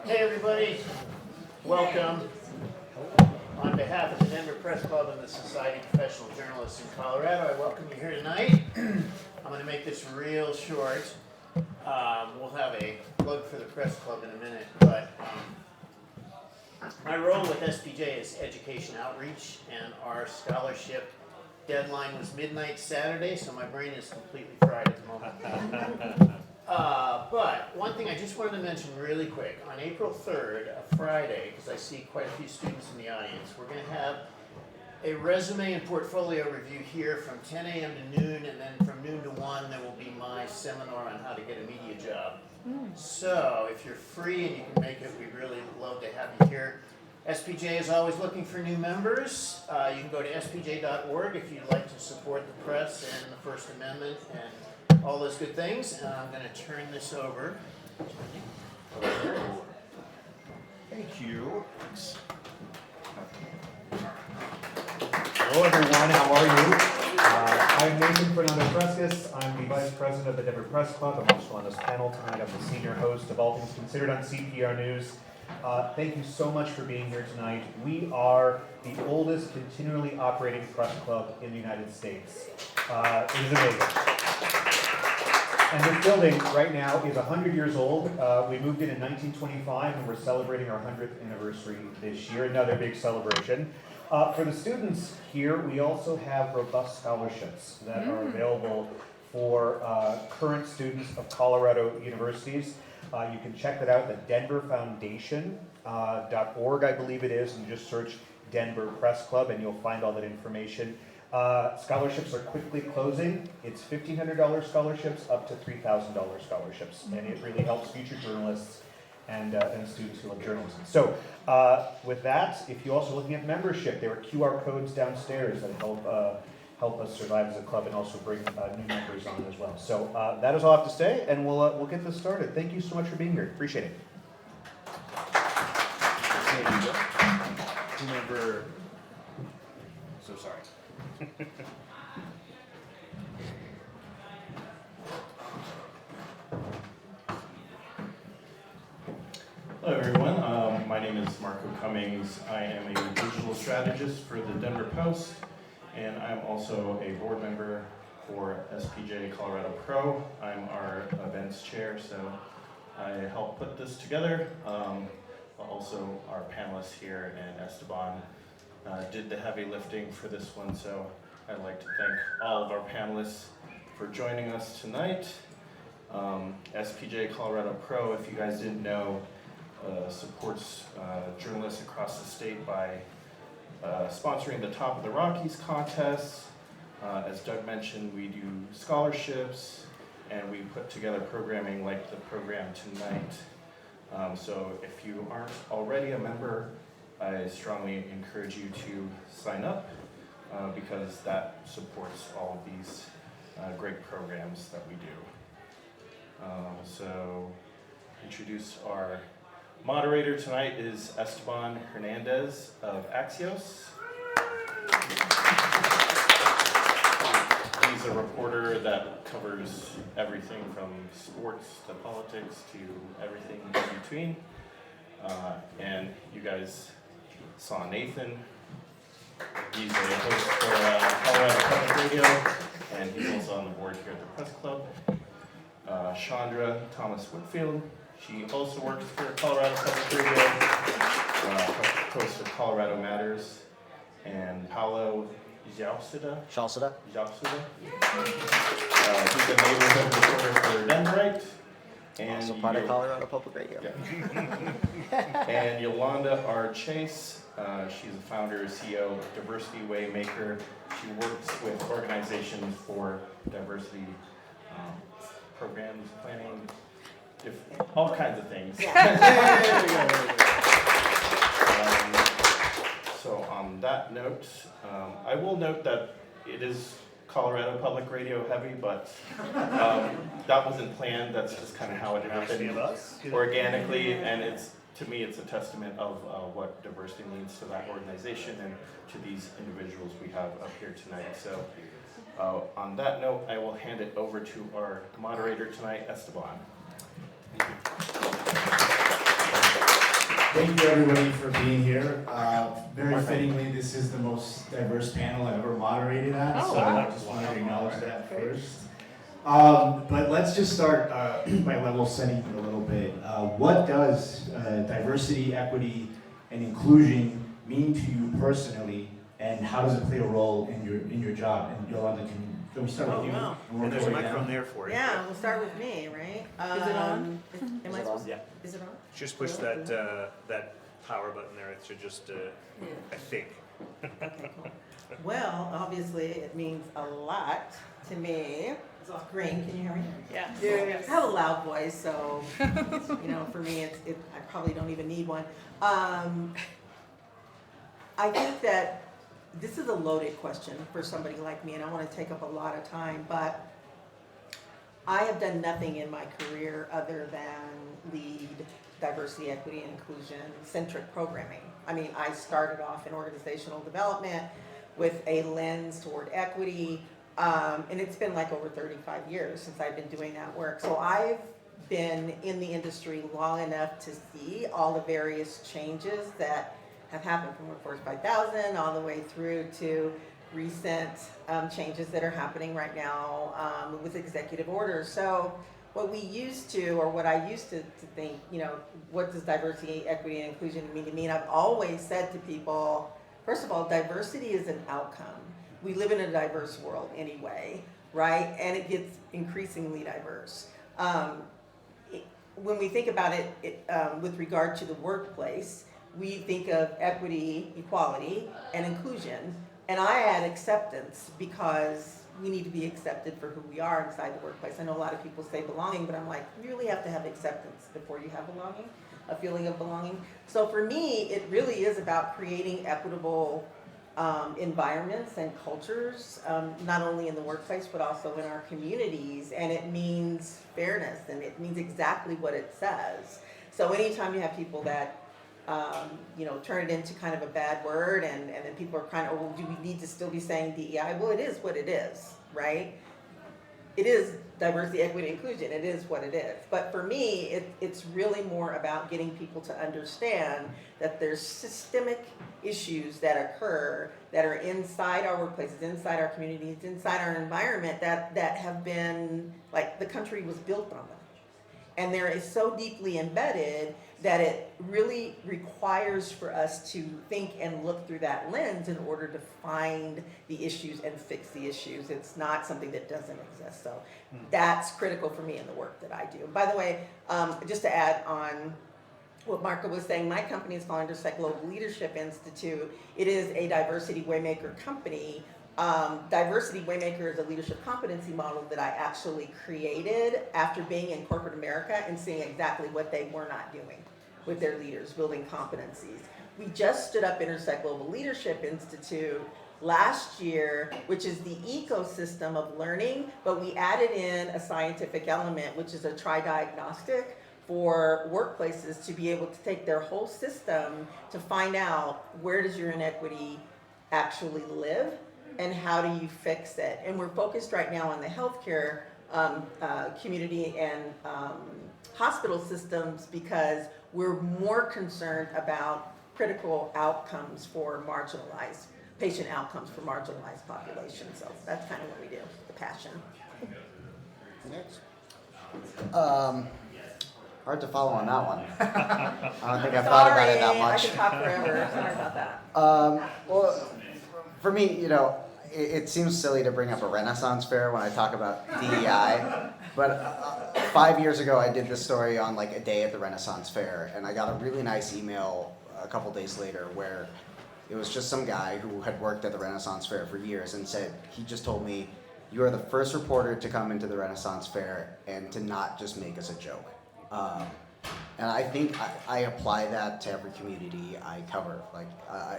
Hey everybody, welcome. On behalf of the Denver Press Club and the Society of Professional Journalists in Colorado, I welcome you here tonight. I'm going to make this real short. We'll have a plug for the Press Club in a minute, but my role with SPJ is education outreach, and our scholarship deadline was midnight Saturday, so my brain is completely fried at the moment. But one thing I just wanted to mention really quick, on April 3rd, a Friday, because I see quite a few students in the audience, we're going to have a resume and portfolio review here from 10 a.m. to noon, and then from noon to 1 there will be my seminar on how to get a media job. So if you're free and you can make it, we'd really love to have you here. SPJ is always looking for new members. You can go to spj.org if you'd like to support the press and the First Amendment and all those good things. And I'm going to turn this over. Thank you. Hello everyone, how are you? I'm Nathan Fernando-Frescas. I'm the Vice President of the Denver Press Club. I'm also on this panel tonight. I'm the senior host of All Things Considered on CPR News. Thank you so much for being here tonight. We are the oldest continually operating press club in the United States. It is amazing. And this building right now is 100 years old. We moved in 1925 and we're celebrating our 100th anniversary this year, another big celebration. For the students here, we also have robust scholarships that are available for current students of Colorado universities. You can check that out at denverfoundation.org, I believe it is, and just search Denver Press Club and you'll find all that information. Scholarships are quickly closing. It's $1,500 scholarships up to $3,000 scholarships, and it really helps future journalists and students who love journalism. So with that, if you're also looking at membership, there are QR codes downstairs that help us survive as a club and also bring new members on as well. So that is all I have to say, and we'll get this started. Thank you so much for being here. Appreciate it. Whomever, so sorry. Hello everyone, my name is Marco Cummings. I am a digital strategist for the Denver Post, and I'm also a board member for SPJ Colorado Pro. I'm our events chair, so I help put this together. Also our panelists here and Esteban did the heavy lifting for this one, so I'd like to thank all of our panelists for joining us tonight. SPJ Colorado Pro, if you guys didn't know, supports journalists across the state by sponsoring the Top of the Rockies contest. As Doug mentioned, we do scholarships and we put together programming like the program tonight. So if you aren't already a member, I strongly encourage you to sign up because that supports all of these great programs that we do. So introduce our moderator tonight is Esteban Hernandez of Axios. He's a reporter that covers everything from sports to politics to everything in between. And you guys saw Nathan. He's a host for Colorado Public Radio, and he's also on the board here at the Press Club. Chandra Thomas Whitfield. She also works for Colorado Public Radio, host of Colorado Matters, and Paolo Zialcita. He's a neighborhood reporter for Denverite. And also part of Colorado Public Radio. Yeah. And Yolánda R. Chase. She's the founder and CEO of Diversity Waymaker. She works with organizations for diversity programs, planning, all kinds of things. So on that note, I will note that it is Colorado Public Radio heavy, but that wasn't planned. That's just kind of how it happened organically, and to me it's a testament of what diversity means to that organization and to these individuals we have up here tonight. So on that note, I will hand it over to our moderator tonight, Esteban. Thank you everybody for being here. Very fittingly, this is the most diverse panel I've ever moderated at, so I just wanted to acknowledge that first. But let's just start by level setting a little bit. What does diversity, equity, and inclusion mean to you personally, and how does it play a role in your job? And Yolanda, can we start with you? wow. And work And there's a our way microphone down? there for you. Yeah, we'll start with me, right? Is it on? Am I supposed? Yeah. Is it on? Just push that, that power button there. It should just, I think. Okay, cool. Well, obviously, it means a lot to me. It's green, can you hear me? Yeah. I have a loud voice, so, you know, for me, I probably don't even need one. I think that this is a loaded question for somebody like me, and I want to take up a lot of time, but I have done nothing in my career other than lead diversity, equity, and inclusion centric programming. I mean, I started off in organizational development with a lens toward equity, and it's been like over 35 years since I've been doing that work. So I've been in the industry long enough to see all the various changes that have happened from Workforce 5000 all the way through to recent changes that are happening right now with executive orders. So what we used to, or what I used to think, you know, what does diversity, equity, and inclusion mean to me? And I've always said to people, first of all, diversity is an outcome. We live in a diverse world anyway, right? And it gets increasingly diverse. When we think about it with regard to the workplace, we think of equity, equality, and inclusion. And I add acceptance because we need to be accepted for who we are inside the workplace. I know a lot of people say belonging, but I'm like, you really have to have acceptance before you have belonging, a feeling of belonging. So for me, it really is about creating equitable environments and cultures, not only in the workplace, but also in our communities. And it means fairness, and it means exactly what it says. So anytime you have people that you know, turn it into kind of a bad word, and then people are kind of, oh, well, do we need to still be saying DEI? Well, it is what it is, right? It is diversity, equity, inclusion. It is what it is. But for me, it's really more about getting people to understand that there's systemic issues that occur that are inside our workplaces, inside our communities, inside our environment that have been, like, the country was built on them. And they're so deeply embedded that it really requires for us to think and look through that lens in order to find the issues and fix the issues. It's not something that doesn't exist. So that's critical for me in the work that I do. By the way, just to add on what Marco was saying, my company is called Intersect Global Leadership Institute. It is a diversity waymaker company. Diversity Waymaker is a leadership competency model that I actually created after being in corporate America and seeing exactly what they were not doing with their leaders, building competencies. We just stood up Intersect Global Leadership Institute last year, which is the ecosystem of learning, but we added in a scientific element, which is a tri-diagnostic for workplaces to be able to take their whole system to find out where does your inequity actually live, and how do you fix it? And we're focused right now on the healthcare community and hospital systems because we're more concerned about critical outcomes for marginalized, patient outcomes for marginalized populations. So that's kind of what we do, the passion. Next. Hard to follow on that one. I don't think I've thought about it that much. I could talk forever. Sorry about that. Well, for me, you know, it seems silly to bring up a Renaissance fair when I talk about DEI, but 5 years ago I did this story on like a day at the Renaissance fair, and I got a really nice email a couple days later where it was just some guy who had worked at the Renaissance fair for years and said, he just told me, you are the first reporter to come into the Renaissance fair and to not just make us a joke. And I think I apply that to every community I cover. Like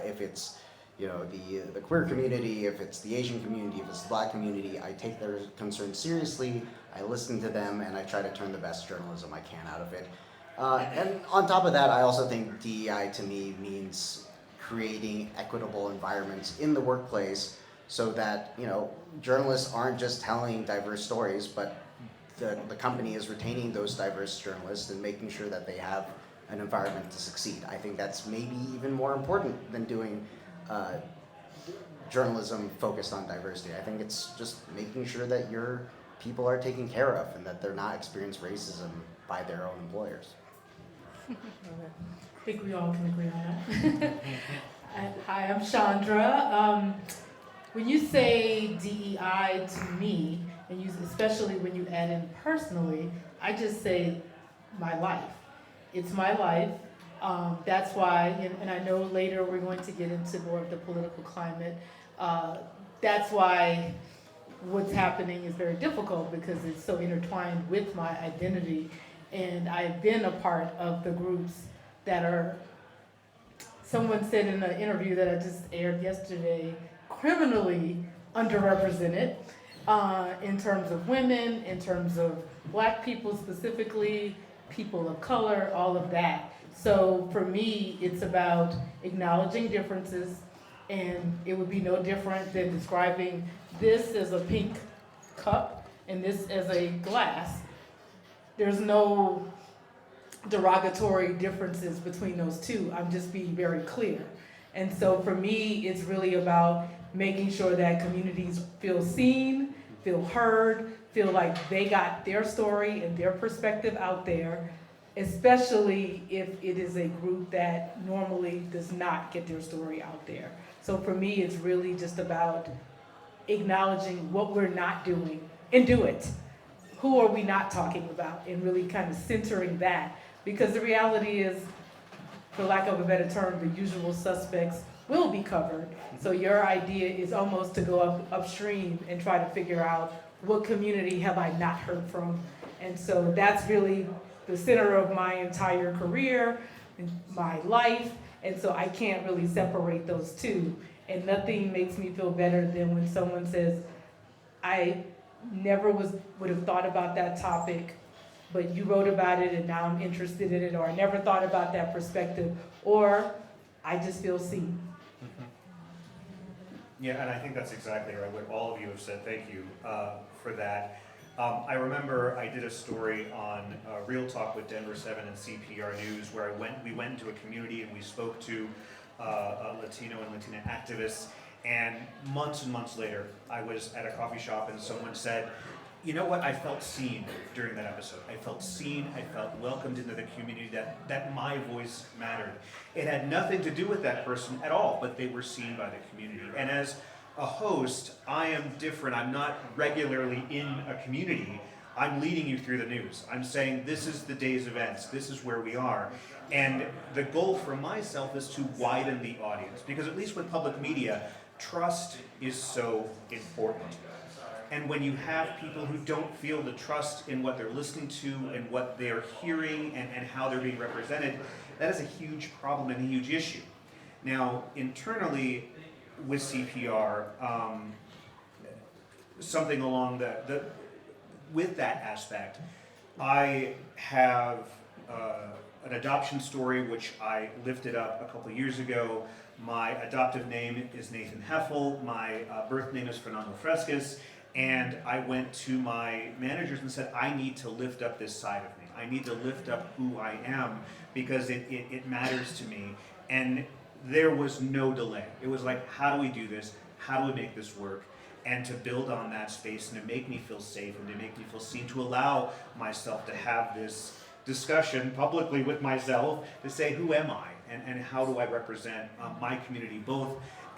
if it's, you know, the queer community, if it's the Asian community, if it's the Black community, I take their concerns seriously, I listen to them, and I try to turn the best journalism I can out of it. And on top of that, I also think DEI to me means creating equitable environments in the workplace so that, you know, journalists aren't just telling diverse stories, but the company is retaining those diverse journalists and making sure that they have an environment to succeed. I think that's maybe even more important than doing journalism focused on diversity. I think it's just making sure that your people are taken care of and that they're not experiencing racism by their own employers. I think we all can agree on that. Hi, I'm Chandra. When you say DEI to me, and you, especially when you add in personally, I just say my life. It's my life. That's why, and I know later we're going to get into more of the political climate. That's why what's happening is very difficult because it's so intertwined with my identity. And I've been a part of the groups that are, someone said in an interview that I just aired yesterday, criminally underrepresented in terms of women, in terms of Black people specifically, people of color, all of that. So for me, it's about acknowledging differences, and it would be no different than describing this as a pink cup and this as a glass. There's no derogatory differences between those two. I'm just being very clear. And so for me, it's really about making sure that communities feel seen, feel heard, feel like they got their story and their perspective out there, especially if it is a group that normally does not get their story out there. So for me, it's really just about acknowledging what we're not doing and do it. Who are we not talking about? And really kind of centering that. Because the reality is, for lack of a better term, the usual suspects will be covered. So your idea is almost to go upstream and try to figure out what community have I not heard from. And so that's really the center of my entire career, my life. And so I can't really separate those two. And nothing makes me feel better than when someone says, I never would have thought about that topic, but you wrote about it and now I'm interested in it, or I never thought about that perspective, or I just feel seen. Yeah, and I think that's exactly right, what all of you have said. Thank you for that. I remember I did a story on Real Talk with Denver 7 and CPR News where we went into a community and we spoke to Latino and Latina activists, and months later, I was at a coffee shop and someone said, you know what, I felt seen during that episode. I felt seen, I felt welcomed into the community, that my voice mattered. It had nothing to do with that person at all, but they were seen by the community. And as a host, I am different. I'm not regularly in a community. I'm leading you through the news. I'm saying this is the day's events. This is where we are. And the goal for myself is to widen the audience, because at least with public media, trust is so important. And when you have people who don't feel the trust in what they're listening to and what they're hearing and how they're being represented, that is a huge problem and a huge issue. Now, internally with CPR, something along with that aspect, I have an adoption story which I lifted up a couple years ago. My adoptive name is Nathan Heffel. My birth name is Fernando-Frescas. And I went to my managers and said, I need to lift up this side of me. I need to lift up who I am because it matters to me. And there was no delay. It was like, how do we do this? How do we make this work? And to build on that space and to make me feel safe and to make me feel seen, to allow myself to have this discussion publicly with myself to say, who am I? And how do I represent my community, both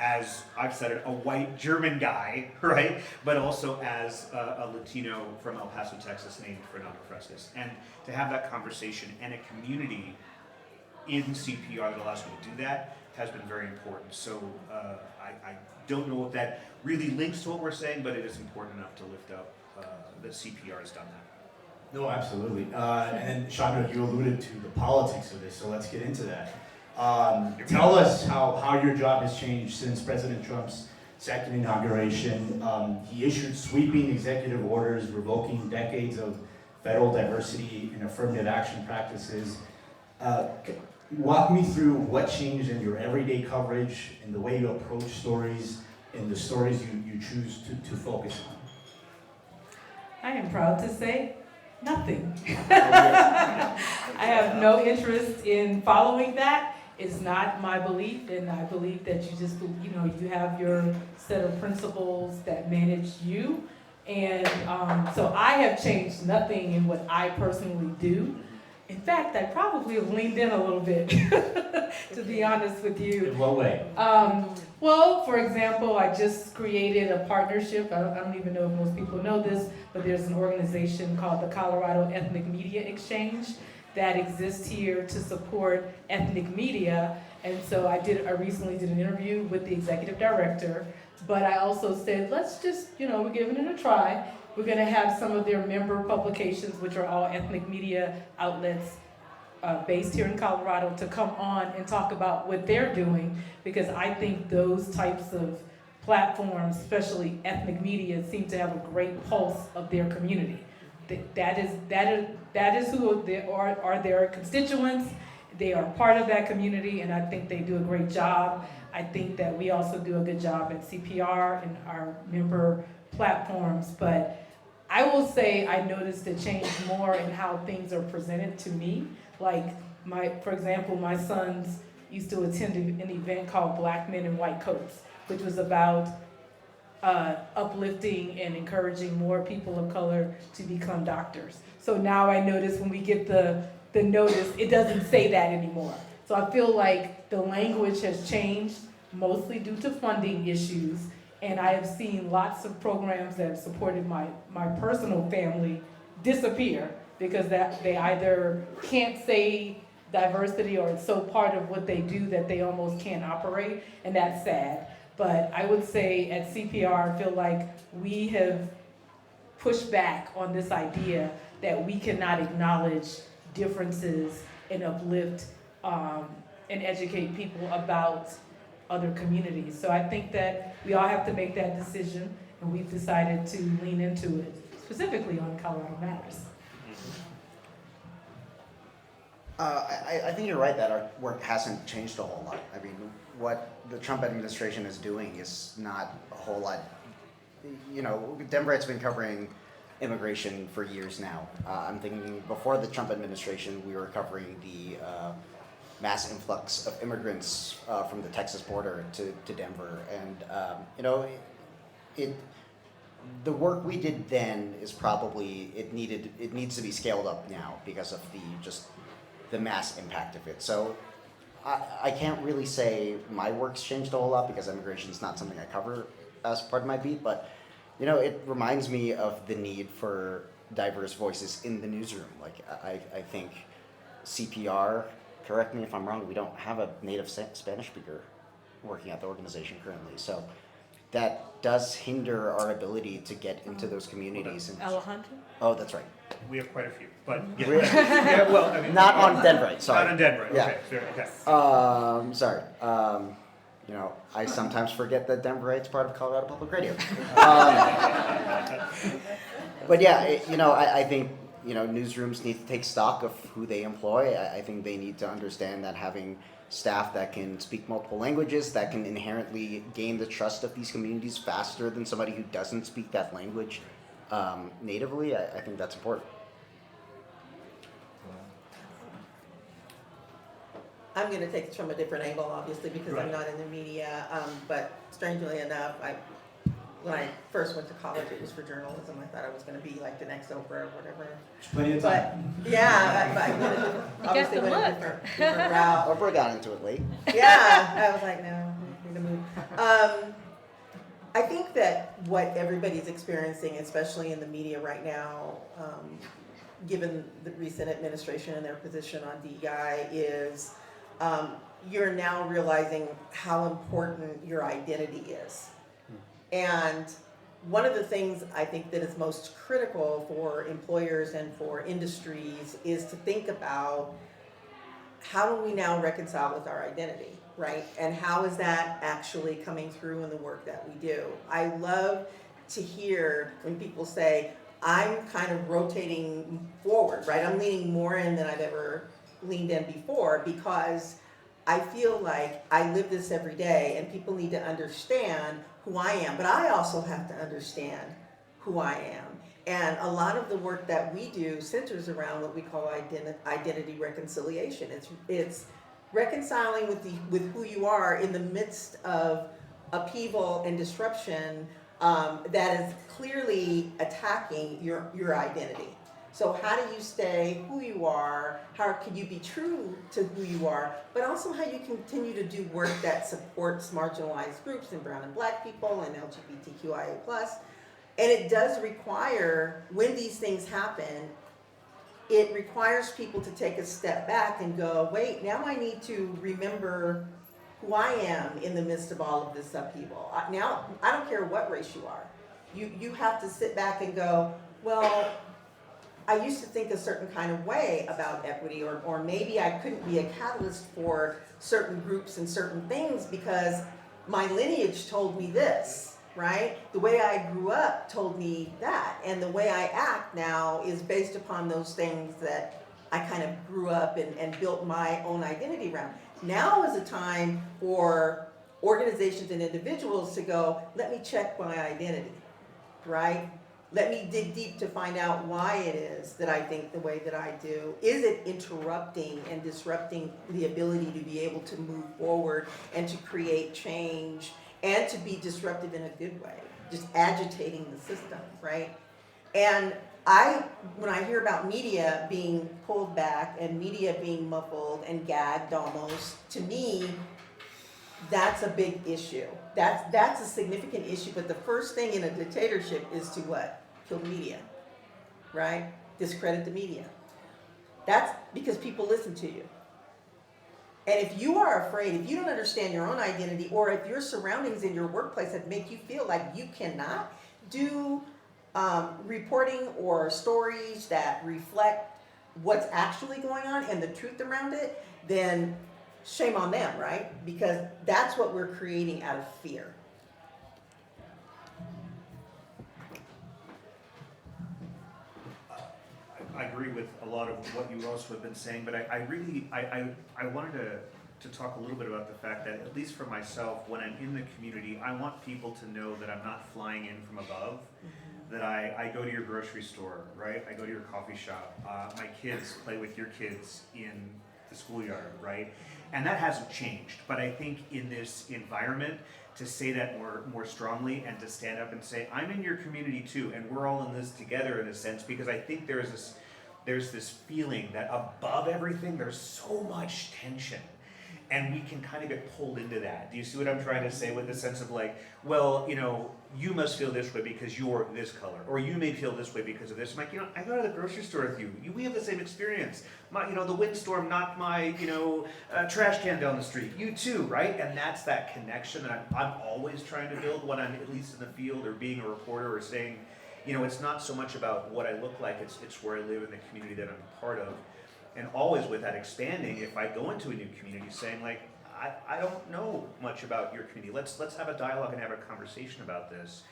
as, I've said it, a white German guy, right? But also as a Latino from El Paso, Texas, named Fernando-Frescas. And to have that conversation and a community in CPR that allows me to do that has been very important. So I don't know if that really links to what we're saying, but it is important enough to lift up that CPR has done that. No, absolutely. And Chandra, you alluded to the politics of this, so let's get into that. Tell us how your job has changed since President Trump's second inauguration. He issued sweeping executive orders revoking decades of federal diversity and affirmative action practices. Walk me through what changed in your everyday coverage, in the way you approach stories, and the stories you choose to focus on. I am proud to say Nothing. I have no interest in following that. It's not my belief, and I believe that you just, you have your set of principles that manage you. And so I have changed nothing in what I personally do. In fact, I probably have leaned in a little bit, to be honest with you. In what way? Well, for example, I just created a partnership. I don't even know if most people know this, but there's an organization called the Colorado Ethnic Media Exchange that exists here to support ethnic media. And so I recently did an interview with the executive director, but I also said, let's just, we're giving it a try. We're gonna have some of their member publications, which are all ethnic media outlets based here in Colorado, to come on and talk about what they're doing, because I think those types of platforms, especially ethnic media, seem to have a great pulse of their community. That is who they are their constituents. They are part of that community, and I think they do a great job. I think that we also do a good job at CPR and our member platforms, but I will say I noticed a change more in how things are presented to me. Like, for example, my sons used to attend an event called Black Men in White Coats, which was about uplifting and encouraging more people of color to become doctors. So now I notice when we get the notice, it doesn't say that anymore. So I feel like the language has changed, mostly due to funding issues. And I have seen lots of programs that have supported my personal family disappear because they either can't say diversity or it's so part of what they do that they almost can't operate, and that's sad. But I would say at CPR, I feel like we have pushed back on this idea that we cannot acknowledge differences and uplift and educate people about other communities. So I think that we all have to make that decision, and we've decided to lean into it, specifically on Colorado Matters. I think you're right that our work hasn't changed a whole lot. I mean, what the Trump administration is doing is not a whole lot. Denverite's been covering immigration for years now. I'm thinking before the Trump administration, we were covering the mass influx of immigrants from the Texas border to Denver, and the work we did then is probably it needs to be scaled up now because of the mass impact of it. So I can't really say my work's changed a whole lot because immigration is not something I cover as part of my beat, but it reminds me of the need for diverse voices in the newsroom. Like I think CPR, correct me if I'm wrong, we don't have a native Spanish speaker working at the organization currently. So that does hinder our ability to get into those communities. And Alejandro? oh, that's right. We have quite a few, but Really? yeah, well, I mean, Not on Denverite, sorry. Not on Denverite. Yeah. Okay, fair, okay. Sorry. I sometimes forget that Denverite's part of Colorado Public Radio. But yeah, I think newsrooms need to take stock of who they employ. I think they need to understand that having staff that can speak multiple languages, that can inherently gain the trust of these communities faster than somebody who doesn't speak that language natively, I think that's important. I'm going to take this from a different angle, obviously, because I'm not in the media. But strangely enough, when I first went to college, it was for journalism. I thought I was going to be like the next Oprah or whatever. Plenty of But time. yeah, I obviously went a different route. Oprah got into it late. Yeah, I was like, no, I need to move. I think that what everybody's experiencing, especially in the media right now, given the recent administration and their position on DEI, is you're now realizing how important your identity is. And one of the things I think that is most critical for employers and for industries is to think about how do we now reconcile with our identity, right? And how is that actually coming through in the work that we do? I love to hear when people say, I'm kind of rotating forward, right? I'm leaning more in than I've ever leaned in before because I feel like I live this every day and people need to understand who I am, but I also have to understand who I am. And a lot of the work that we do centers around what we call identity reconciliation. It's reconciling with who you are in the midst of upheaval and disruption that is clearly attacking your identity. So how do you stay who you are? How can you be true to who you are? But also how you continue to do work that supports marginalized groups and brown and black people and LGBTQIA+. And it does require, when these things happen, it requires people to take a step back and go, wait, now I need to remember who I am in the midst of all of this upheaval. Now, I don't care what race you are. You have to sit back and go, well, I used to think a certain kind of way about equity, or maybe I couldn't be a catalyst for certain groups and certain things because my lineage told me this, right? The way I grew up told me that, and the way I act now is based upon those things that I kind of grew up and built my own identity around. Now is a time for organizations and individuals to go, let me check my identity, right? Let me dig deep to find out why it is that I think the way that I do. Is it interrupting and disrupting the ability to be able to move forward and to create change and to be disruptive in a good way, just agitating the system, right? And when I hear about media being pulled back and media being muffled and gagged almost, to me, that's a big issue. That's a significant issue, but the first thing in a dictatorship is to what? Kill the media, right? Discredit the media. That's because people listen to you. And if you are afraid, if you don't understand your own identity, or if your surroundings in your workplace that make you feel like you cannot do reporting or stories that reflect what's actually going on and the truth around it, then shame on them, right? Because that's what we're creating out of fear. I agree with a lot of what you also have been saying, but I wanted to talk a little bit about the fact that, at least for myself, when I'm in the community, I want people to know that I'm not flying in from above, that I go to your grocery store, right? I go to your coffee shop. My kids play with your kids in the schoolyard, right? And that hasn't changed, but I think in this environment, to say that more strongly and to stand up and say, I'm in your community too, and we're all in this together in a sense, because I think there's this feeling that above everything, there's so much tension. And we can kind of get pulled into that. Do you see what I'm trying to say, with the sense of like, well, you must feel this way because you're this color, or you may feel this way because of this. I'm like, I go to the grocery store with you. We have the same experience. The windstorm knocked my, trash can down the street. You too, right? And that's that connection that I'm always trying to build when I'm at least in the field or being a reporter, or saying, it's not so much about what I look like, it's where I live in the community that I'm a part of. And always with that expanding, if I go into a new community, saying like, I don't know much about your community. Let's have a dialogue and have a conversation about this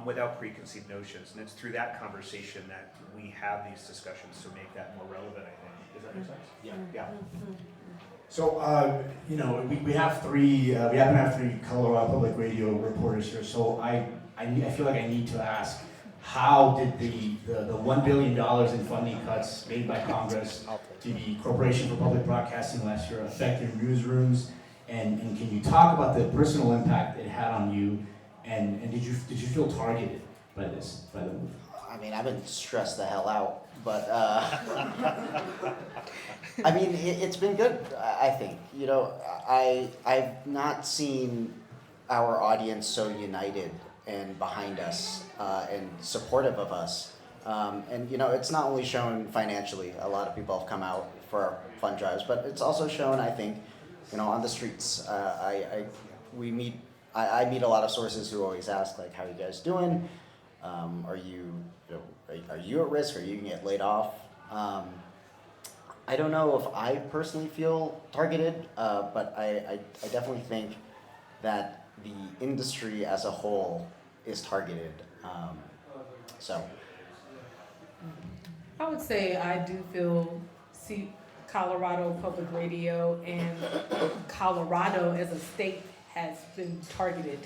without preconceived notions. And it's through that conversation that we have these discussions to make that more relevant, I think. Does that make sense? Yeah. So, we have we happen to have three Colorado Public Radio reporters here. So I feel like I need to ask, how did the $1 billion in funding cuts made by Congress to the Corporation for Public Broadcasting last year affect your newsrooms? And can you talk about the personal impact it had on you? And did you feel targeted by the move? I mean, I've been stressed the hell out, but it's been good, I think. I've not seen our audience so united and behind us and supportive of us. It's not only shown financially. A lot of people have come out for our fund drives, but it's also shown, I think, on the streets. I meet a lot of sources who always ask, like, how are you guys doing? Are you at risk? Are you gonna get laid off? I don't know if I personally feel targeted, but I definitely think that the industry as a whole is targeted. I would say I do see Colorado Public Radio and Colorado as a state has been targeted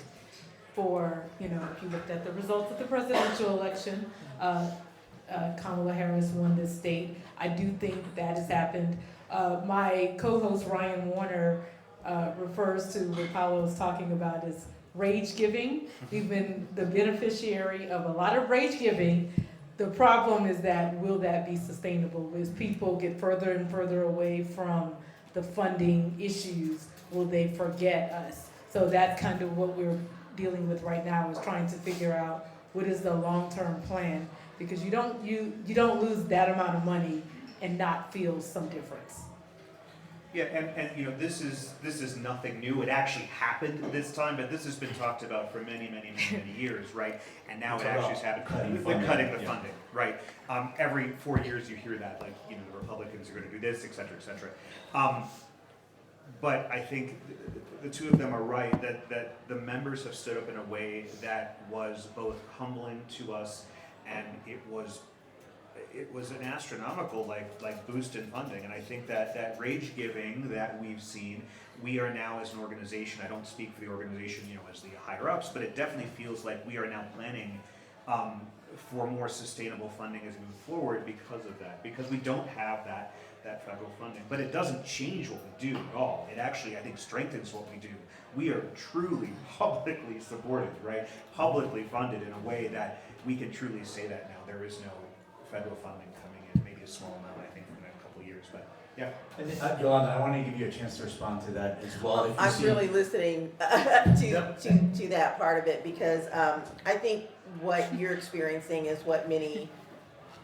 for, you know, if you looked at the results of the presidential election, Kamala Harris won this state. I do think that has happened. My co-host Ryan Warner refers to what Paolo was talking about as rage giving. We've been the beneficiary of a lot of rage giving. The problem is that will that be sustainable? As people get further and further away from the funding issues, will they forget us? So that's kind of what we're dealing with right now, is trying to figure out what is the long-term plan, because you don't lose that amount of money and not feel some difference. Yeah, and you know, this is nothing new. It actually happened this time, but this has been talked about for many years, right? And now it actually has happened. Cutting the funding, right? Every 4 years you hear that, like, you know, the Republicans are going to do this, et cetera, et cetera. But I think the two of them are right, that the members have stood up in a way that was both humbling to us, and it was an astronomical like boost in funding. And I think that rage giving that we've seen, we are now as an organization, I don't speak for the organization, you know, as the higher ups, but it definitely feels like we are now planning for more sustainable funding as we move forward because of that, because we don't have that federal funding. But it doesn't change what we do at all. It actually, I think, strengthens what we do. We are truly publicly supported, right? Publicly funded in a way that we can truly say that now. There is no federal funding coming in, maybe a small amount, I think, for the next couple of years, but yeah. And Yolánda, I want to give you a chance to respond to that as well. If you I'm see- really listening to that part of it, because I think what you're experiencing is what many,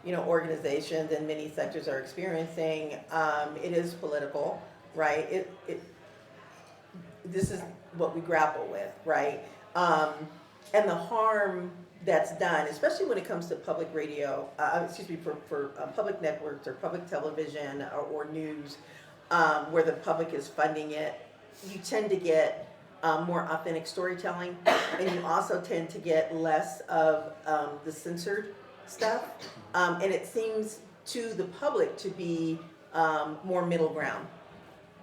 you know, organizations and many sectors are experiencing. It is political, right? This is what we grapple with, right? And the harm that's done, especially when it comes to public radio, for public networks or public television or news, where the public is funding it, you tend to get more authentic storytelling, and you also tend to get less of the censored stuff. And it seems to the public to be more middle ground.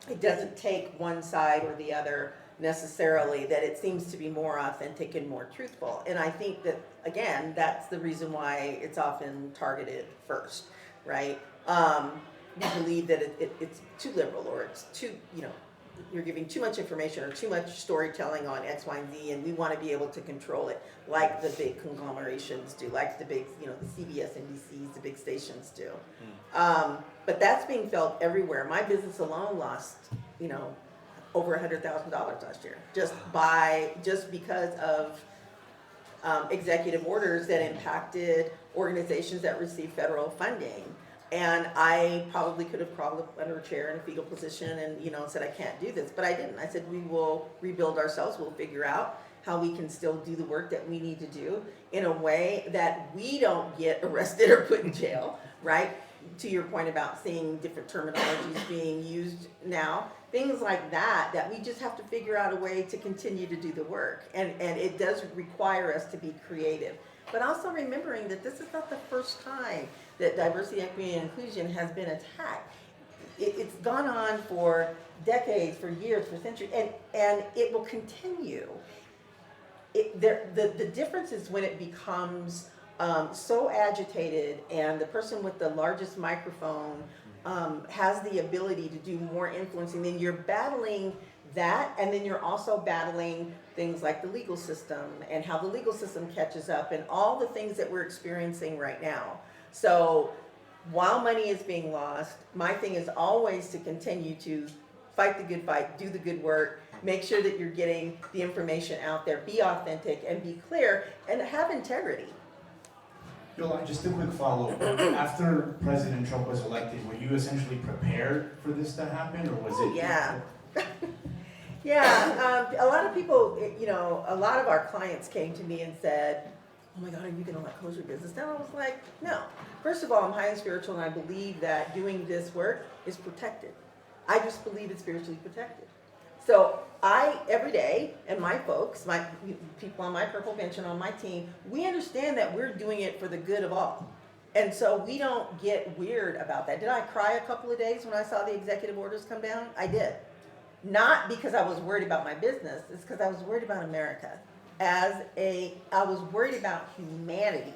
It doesn't take one side or the other necessarily, that it seems to be more authentic and more truthful. And I think that, again, that's the reason why it's often targeted first, right? We believe that it's too liberal, or it's too, you know, you're giving too much information or too much storytelling on X, Y, and Z, and we want to be able to control it like the big conglomerations do, like the big, you know, the CBS, NBCs, the big stations do. But that's being felt everywhere. My business alone lost, you know, over $100,000 last year, just because of executive orders that impacted organizations that receive federal funding. And I probably could have crawled up under a chair in a fetal position and, you know, said, I can't do this, but I didn't. I said, we will rebuild ourselves. We'll figure out how we can still do the work that we need to do in a way that we don't get arrested or put in jail, right? To your point about seeing different terminologies being used now, things like that we just have to figure out a way to continue to do the work. And it does require us to be creative. But also remembering that this is not the first time that diversity, equity, and inclusion has been attacked. It's gone on for decades, for years, for centuries, and it will continue. The difference is when it becomes so agitated, and the person with the largest microphone has the ability to do more influencing. Then you're battling that, and then you're also battling things like the legal system and how the legal system catches up and all the things that we're experiencing right now. So while money is being lost, my thing is always to continue to fight the good fight, do the good work, make sure that you're getting the information out there, be authentic and be clear, and have integrity. Yolánda, just a quick follow-up. After President Trump was elected, were you essentially prepared for this to happen, or was it? Yeah. Yeah, a lot of people, you know, a lot of our clients came to me and said, oh my God, are you gonna close your business down? I was like, no. First of all, I'm highly spiritual, and I believe that doing this work is protected. I just believe it's spiritually protected. So I, every day, and my folks, my people on my purple bench and on my team, we understand that we're doing it for the good of all. And so we don't get weird about that. Did I cry a couple of days when I saw the executive orders come down? I did. Not because I was worried about my business, it's because I was worried about America. I was worried about humanity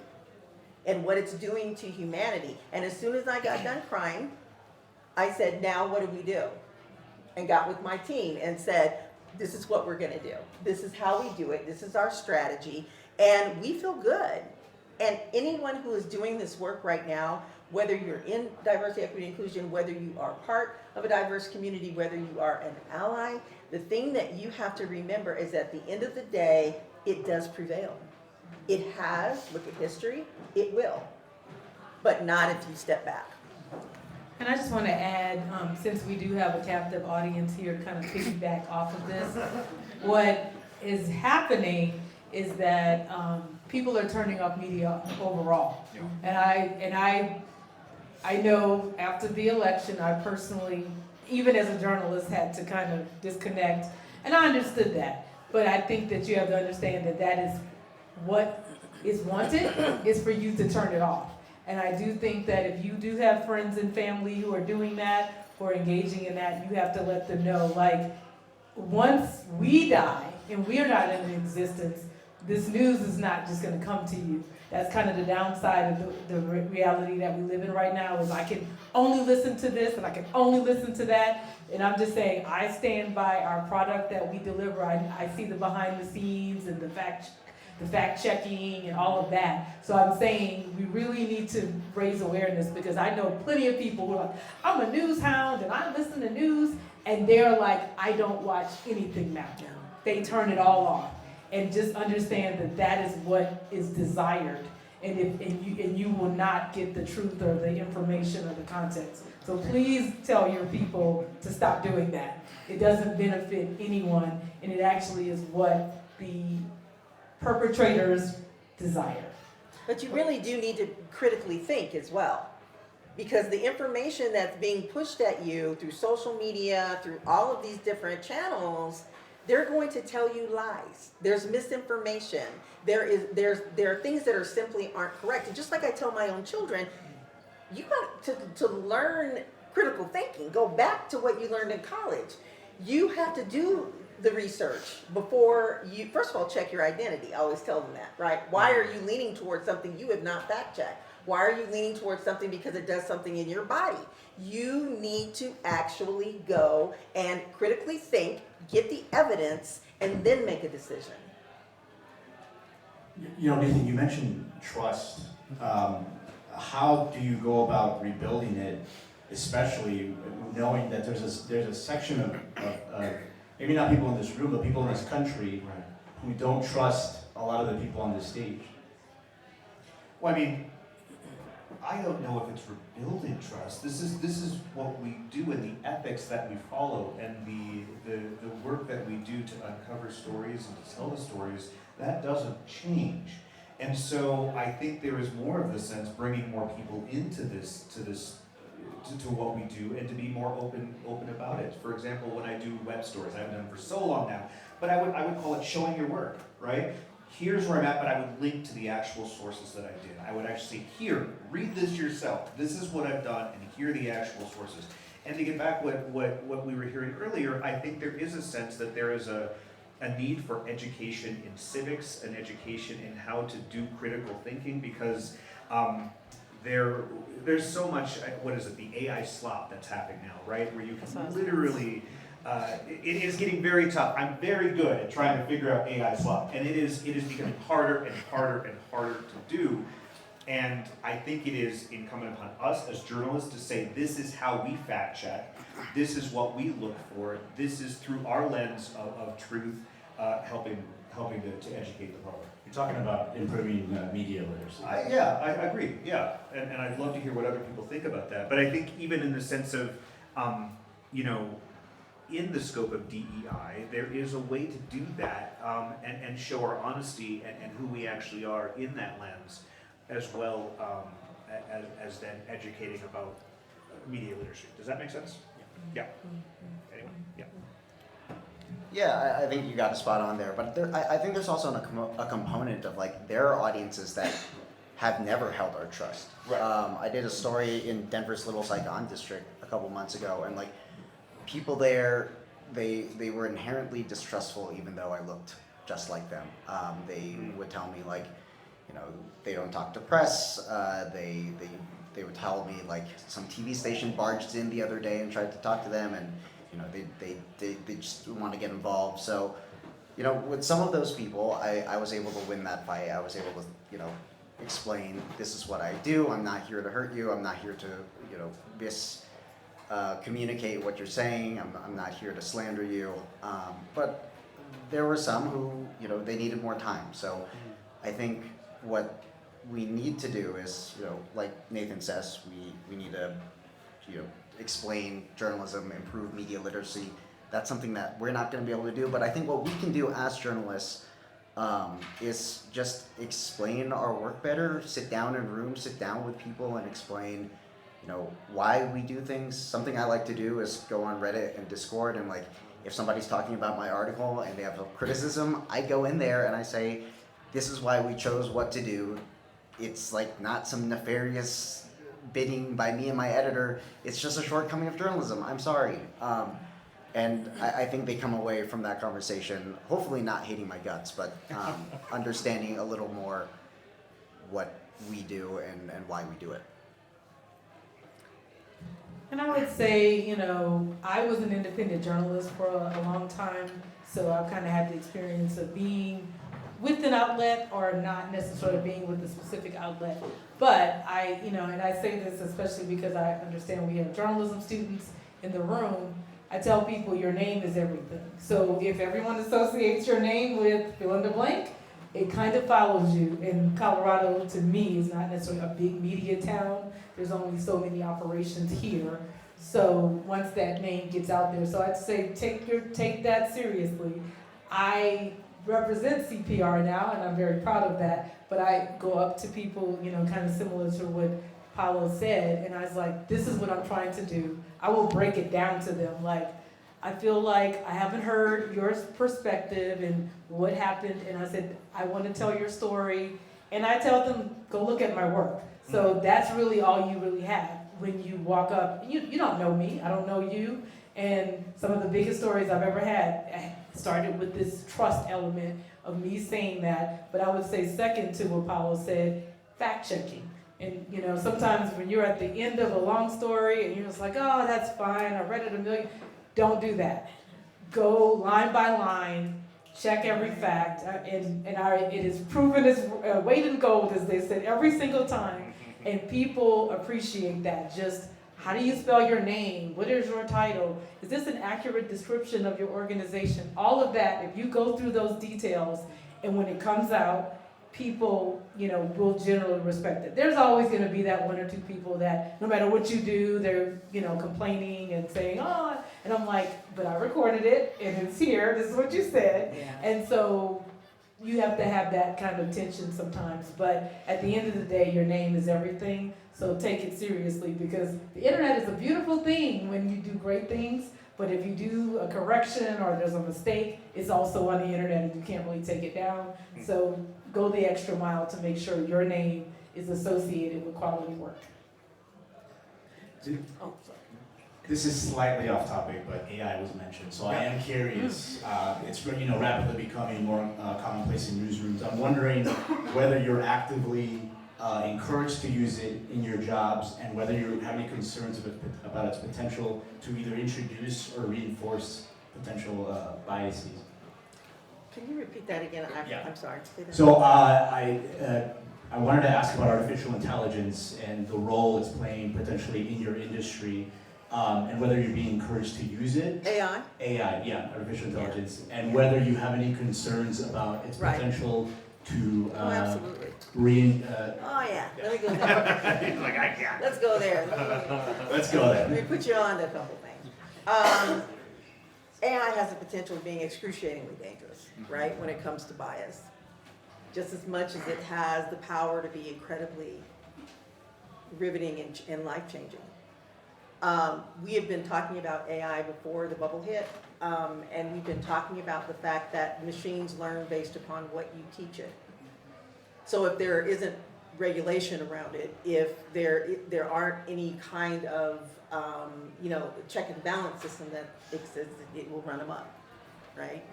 and what it's doing to humanity. And as soon as I got done crying, I said, now what do we do? And got with my team and said, this is what we're gonna do. This is how we do it. This is our strategy. And we feel good. And anyone who is doing this work right now, whether you're in diversity, equity, inclusion, whether you are part of a diverse community, whether you are an ally, the thing that you have to remember is at the end of the day, it does prevail. It has, look at history, it will, but not if you step back. And I just want to add, since we do have a captive audience here, kind of piggyback off of this, what is happening is that people are turning off media overall. And I know after the election, I personally, even as a journalist, had to kind of disconnect, and I understood that. But I think that you have to understand that that is what is wanted, is for you to turn it off. And I do think that if you do have friends and family who are doing that, who are engaging in that, you have to let them know, like, once we die and we're not in existence, this news is not just gonna come to you. That's kind of the downside of the reality that we live in right now, is I can only listen to this and I can only listen to that. And I'm just saying, I stand by our product that we deliver. I see the behind the scenes and the fact checking and all of that. So I'm saying we really need to raise awareness, because I know plenty of people who are like, I'm a news hound and I listen to news, and they're like, I don't watch anything now. They turn it all off. And just understand that that is what is desired, and you will not get the truth or the information or the context. So please tell your people to stop doing that. It doesn't benefit anyone, and it actually is what the perpetrators desire. But you really do need to critically think as well. Because the information that's being pushed at you through social media, through all of these different channels, they're going to tell you lies. There's misinformation. There are things that are simply aren't correct. And just like I tell my own children, you got to learn critical thinking. Go back to what you learned in college. You have to do the research before you, first of all, check your identity. I always tell them that, right? Why are you leaning towards something you have not fact checked? Why are you leaning towards something because it does something in your body? You need to actually go and critically think, get the evidence, and then make a decision. You know, Nathan, you mentioned trust. How do you go about rebuilding it, especially knowing that there's a section of maybe not people in this room, but people in this country who don't trust a lot of the people on this stage? Well, I mean, I don't know if it's rebuilding trust. This is what we do, and the ethics that we follow, and the work that we do to uncover stories and to tell the stories. That doesn't change. And so I think there is more of the sense bringing more people into to what we do, and to be more open about it. For example, when I do web stories, I haven't done them for so long now, but I would call it showing your work, right? Here's where I'm at, but I would link to the actual sources that I did. I would actually say, here, read this yourself. This is what I've done, and here are the actual sources. And to get back what we were hearing earlier, I think there is a sense that there is a need for education in civics, and education in how to do critical thinking, because there's so much, what is it, the AI slop that's happening now, right? Where you can literally, it is getting very tough. I'm very good at trying to figure out AI slop, and it is becoming harder and harder and harder to do. And I think it is incumbent upon us as journalists to say, this is how we fact check, this is what we look for, this is through our lens of truth, helping to educate the public. You're talking about improving media literacy. I agree, yeah, and I'd love to hear what other people think about that. But I think even in the sense of, in the scope of DEI, there is a way to do that, and show our honesty and who we actually are in that lens, as well as then educating about media literacy. Does that make sense? Yeah. Anyway, yeah. Yeah, I think you got a spot on there, but I think there's also a component of like there are audiences that have never held our trust. Right. I did a story in Denver's Little Saigon district a couple months ago, and like people there, they were inherently distrustful, even though I looked just like them. They would tell me like, you know, they don't talk to press. They would tell me like some TV station barged in the other day and tried to talk to them, and you know they just want to get involved. So, you know, with some of those people, I was able to win that fight. I was able to, you know, explain, this is what I do. I'm not here to hurt you. I'm not here to, you know, communicate what you're saying. I'm not here to slander you. But there were some who, you know, they needed more time. So I think what we need to do is, you know, like Nathan says, we need to, you know, explain journalism, improve media literacy. That's something that we're not going to be able to do. But I think what we can do as journalists is just explain our work better, sit down in rooms, sit down with people and explain, you know, why we do things. Something I like to do is go on Reddit and Discord, and like if somebody's talking about my article and they have a criticism, I go in there and I say, this is why we chose what to do. It's like not some nefarious bidding by me and my editor. It's just a shortcoming of journalism. I'm sorry. And I think they come away from that conversation, hopefully not hating my guts, but understanding a little more what we do and why we do it. And I would say, you know, I was an independent journalist for a long time, so I've kind of had the experience of being with an outlet or not necessarily being with a specific outlet. But I, you know, and I say this especially because I understand we have journalism students in the room. I tell people your name is everything. So if everyone associates your name with fill in the blank, it kind of follows you. And Colorado, to me, is not necessarily a big media town. There's only so many operations here. So once that name gets out there, so I'd say take that seriously. I represent CPR now, and I'm very proud of that. But I go up to people, you know, kind of similar to what Paolo said, and I was like, this is what I'm trying to do. I will break it down to them. Like, I feel like I haven't heard your perspective and what happened, and I said, I want to tell your story. And I tell them, go look at my work. So that's really all you really have when you walk up. You don't know me, I don't know you. And some of the biggest stories I've ever had started with this trust element of me saying that. But I would say second to what Paolo said, fact checking. And you know, sometimes when you're at the end of a long story and you're just like, oh, that's fine, I read it a million. Don't do that. Go line by line, check every fact, it is proven as weight in gold, as they said, every single time. And people appreciate that. Just how do you spell your name? What is your title? Is this an accurate description of your organization? All of that, if you go through those details, and when it comes out, people, you know, will generally respect it. There's always going to be that one or two people that no matter what you do, they're, you know, complaining and saying, oh, and I'm like, but I recorded it and it's here. This is what you said. Yeah. And so you have to have that kind of tension sometimes. But at the end of the day, your name is everything. So take it seriously, because the internet is a beautiful thing when you do great things. But if you do a correction or there's a mistake, it's also on the internet and you can't really take it down. So go the extra mile to make sure your name is associated with quality work. This is slightly off topic, but AI was mentioned, so I am curious. It's, you know, rapidly becoming more commonplace in newsrooms. I'm wondering whether you're actively encouraged to use it in your jobs, and whether you have any concerns about its potential to either introduce or reinforce potential biases. Can you repeat that again? I'm sorry. So I wanted to ask about artificial intelligence and the role it's playing potentially in your industry, and whether you're being encouraged to use it. AI? AI, yeah, artificial intelligence, and whether you have any concerns about its potential to absolutely. Oh yeah, let me go there. Let's go there. Let's go there. Let me put you on to a couple things. AI has the potential of being excruciatingly dangerous, right, when it comes to bias. Just as much as it has the power to be incredibly riveting and life-changing. We have been talking about AI before the bubble hit, and we've been talking about the fact that machines learn based upon what you teach it. So if there isn't regulation around it, if there aren't any kind of check and balance system that exists, it will run amok. right?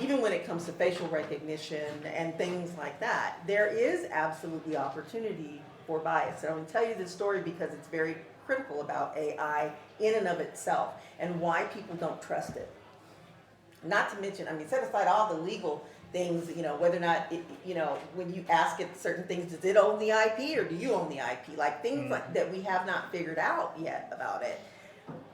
Even when it comes to facial recognition and things like that, there is absolutely opportunity for bias. And I'm going to tell you this story because it's very critical about AI in and of itself and why people don't trust it. Not to mention, I mean, set aside all the legal things, you know, whether or not, it, you know, when you ask it certain things, does it own the IP or do you own the IP? Like things like that we have not figured out yet about it.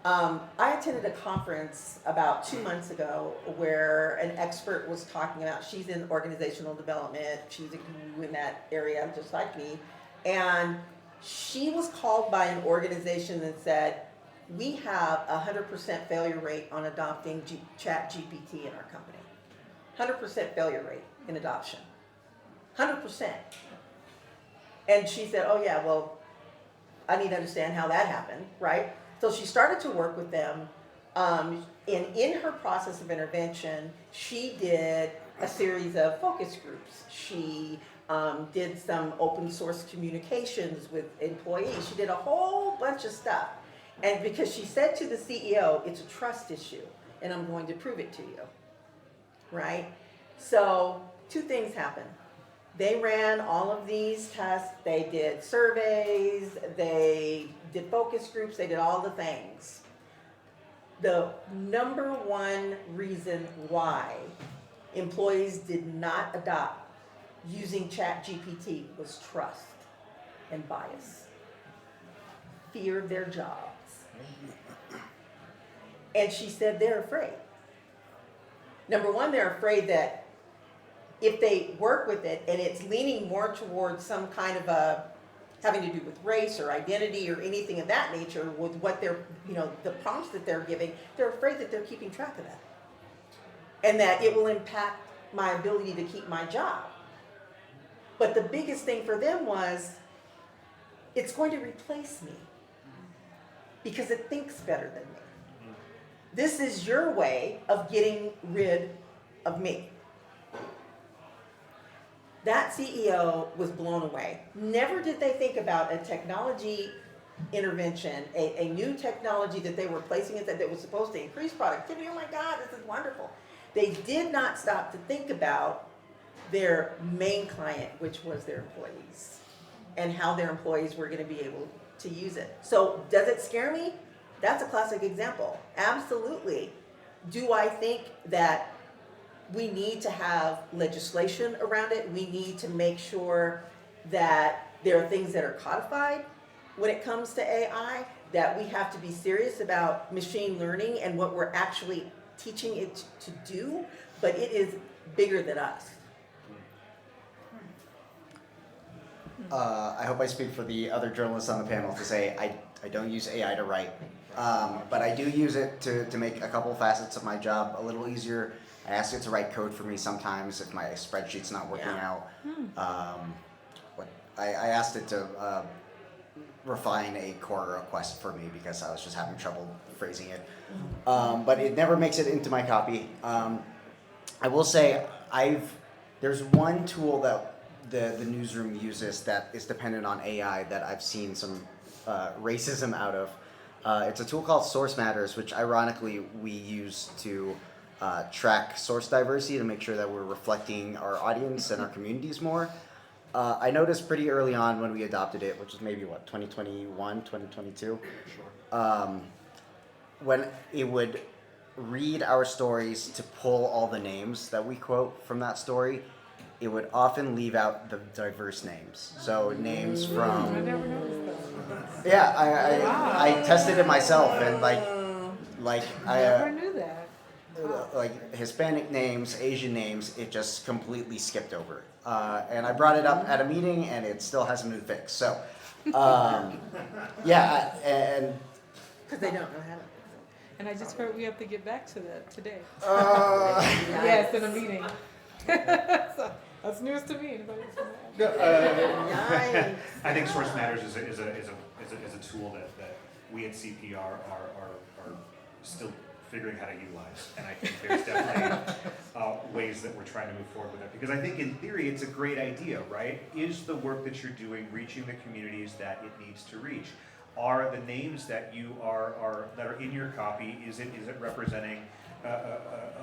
I attended a conference about 2 months ago where an expert was talking about, she's in organizational development, she's a guru in that area just like me, and she was called by an organization that said, we have a 100% failure rate on adopting chat GPT in our company. 100% failure rate in adoption. 100%. And she said, oh yeah, well, I need to understand how that happened, right? So she started to work with them. And in her process of intervention, she did a series of focus groups. She did some open source communications with employees. She did a whole bunch of stuff. And because she said to the CEO, it's a trust issue, and I'm going to prove it to you, right? So 2 things happened. They ran all of these tests, they did surveys, they did focus groups, they did all the things. The number one reason why employees did not adopt using ChatGPT was trust and bias. Fear of their jobs. And she said they're afraid. Number one, they're afraid that if they work with it and it's leaning more towards some kind of a having to do with race or identity or anything of that nature with what they're, you know, the prompts that they're giving, they're afraid that they're keeping track of that. And that it will impact my ability to keep my job. But the biggest thing for them was, it's going to replace me because it thinks better than me. This is your way of getting rid of me. That CEO was blown away. Never did they think about a technology intervention, a new technology that they were placing in that was supposed to increase productivity. Oh my God, this is wonderful. They did not stop to think about their main client, which was their employees, and how their employees were going to be able to use it. So does it scare me? That's a classic example. Absolutely. Do I think that we need to have legislation around it? We need to make sure that there are things that are codified when it comes to AI, that we have to be serious about machine learning and what we're actually teaching it to do, but it is bigger than us. I hope I speak for the other journalists on the panel to say I don't use AI to write, but I do use it to make a couple facets of my job a little easier. I ask it to write code for me sometimes if my spreadsheet's not working out. I asked it to refine a core request for me because I was just having trouble phrasing it. But it never makes it into my copy. I will say there's one tool that the newsroom uses that is dependent on AI that I've seen some racism out of. It's a tool called Source Matters, which ironically we use to track source diversity to make sure that we're reflecting our audience and our communities more. I noticed pretty early on when we adopted it, which was maybe 2021, 2022, when it would read our stories to pull all the names that we quote from that story, it would often leave out the diverse names. So names from... I never noticed that. Yeah, I tested it myself, and like I never knew that. like Hispanic names, Asian names, it just completely skipped over. And I brought it up at a meeting, and it still hasn't been fixed. So, yeah, and Because they don't know how to. And I just heard we have to get back to that today. Nice. Yes, in a meeting. So, that's news to me. Anybody else want to add? Nice. I think Source Matters is a tool that we at CP are still figuring how to utilize, and I think there's definitely ways that we're trying to move forward with it, because I think in theory it's a great idea, right? Is the work that you're doing reaching the communities that it needs to reach? Are the names that you are that are in your copy, is it representing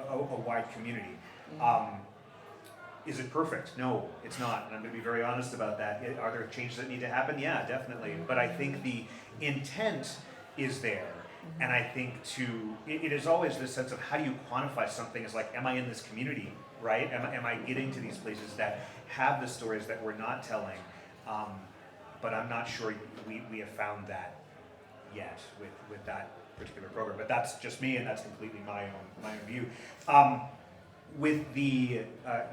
a wide community. Is it perfect? No, it's not, and I'm going to be very honest about that. Are there changes that need to happen? Yeah, definitely. But I think the intent is there, and I think it is always this sense of how do you quantify something as like, am I in this community, right? Am I getting to these places that have the stories that we're not telling? But I'm not sure we have found that yet with that particular program. But that's just me, and that's completely my own view. With the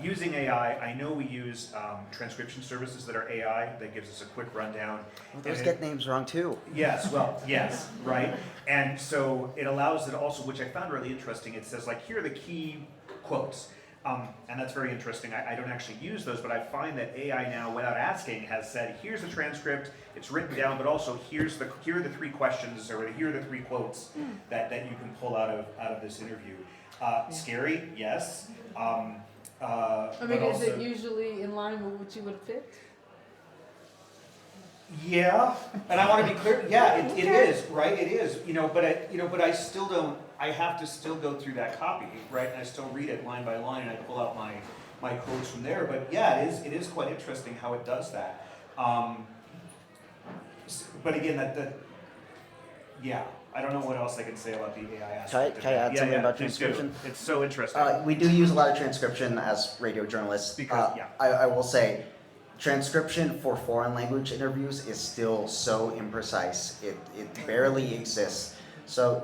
using AI, I know we use transcription services that are AI that gives us a quick rundown. Well, those get names wrong too. Yes, well, yes, right. And so it allows it also, which I found really interesting. It says like, here are the key quotes. And that's very interesting. I don't actually use those, but I find that AI now, without asking, has said, here's the transcript, it's written down, but also here are the 3 questions, or here are the 3 quotes that you can pull out of this interview. Scary, yes. I But mean, is also, it usually in line with what you would have picked? yeah, and I want to be clear. Yeah, it is, right? It is. But I still don't. I have to still go through that copy, right? And I still read it line by line, and I pull out my quotes from there. But yeah, it is quite interesting how it does that. But again, yeah. I don't know what else I can say about the AI aspect. Can I add something about please do. transcription? It's so interesting. We do use a lot of transcription as radio journalists. Because, yeah. I will say, transcription for foreign language interviews is still so imprecise. It barely exists. So,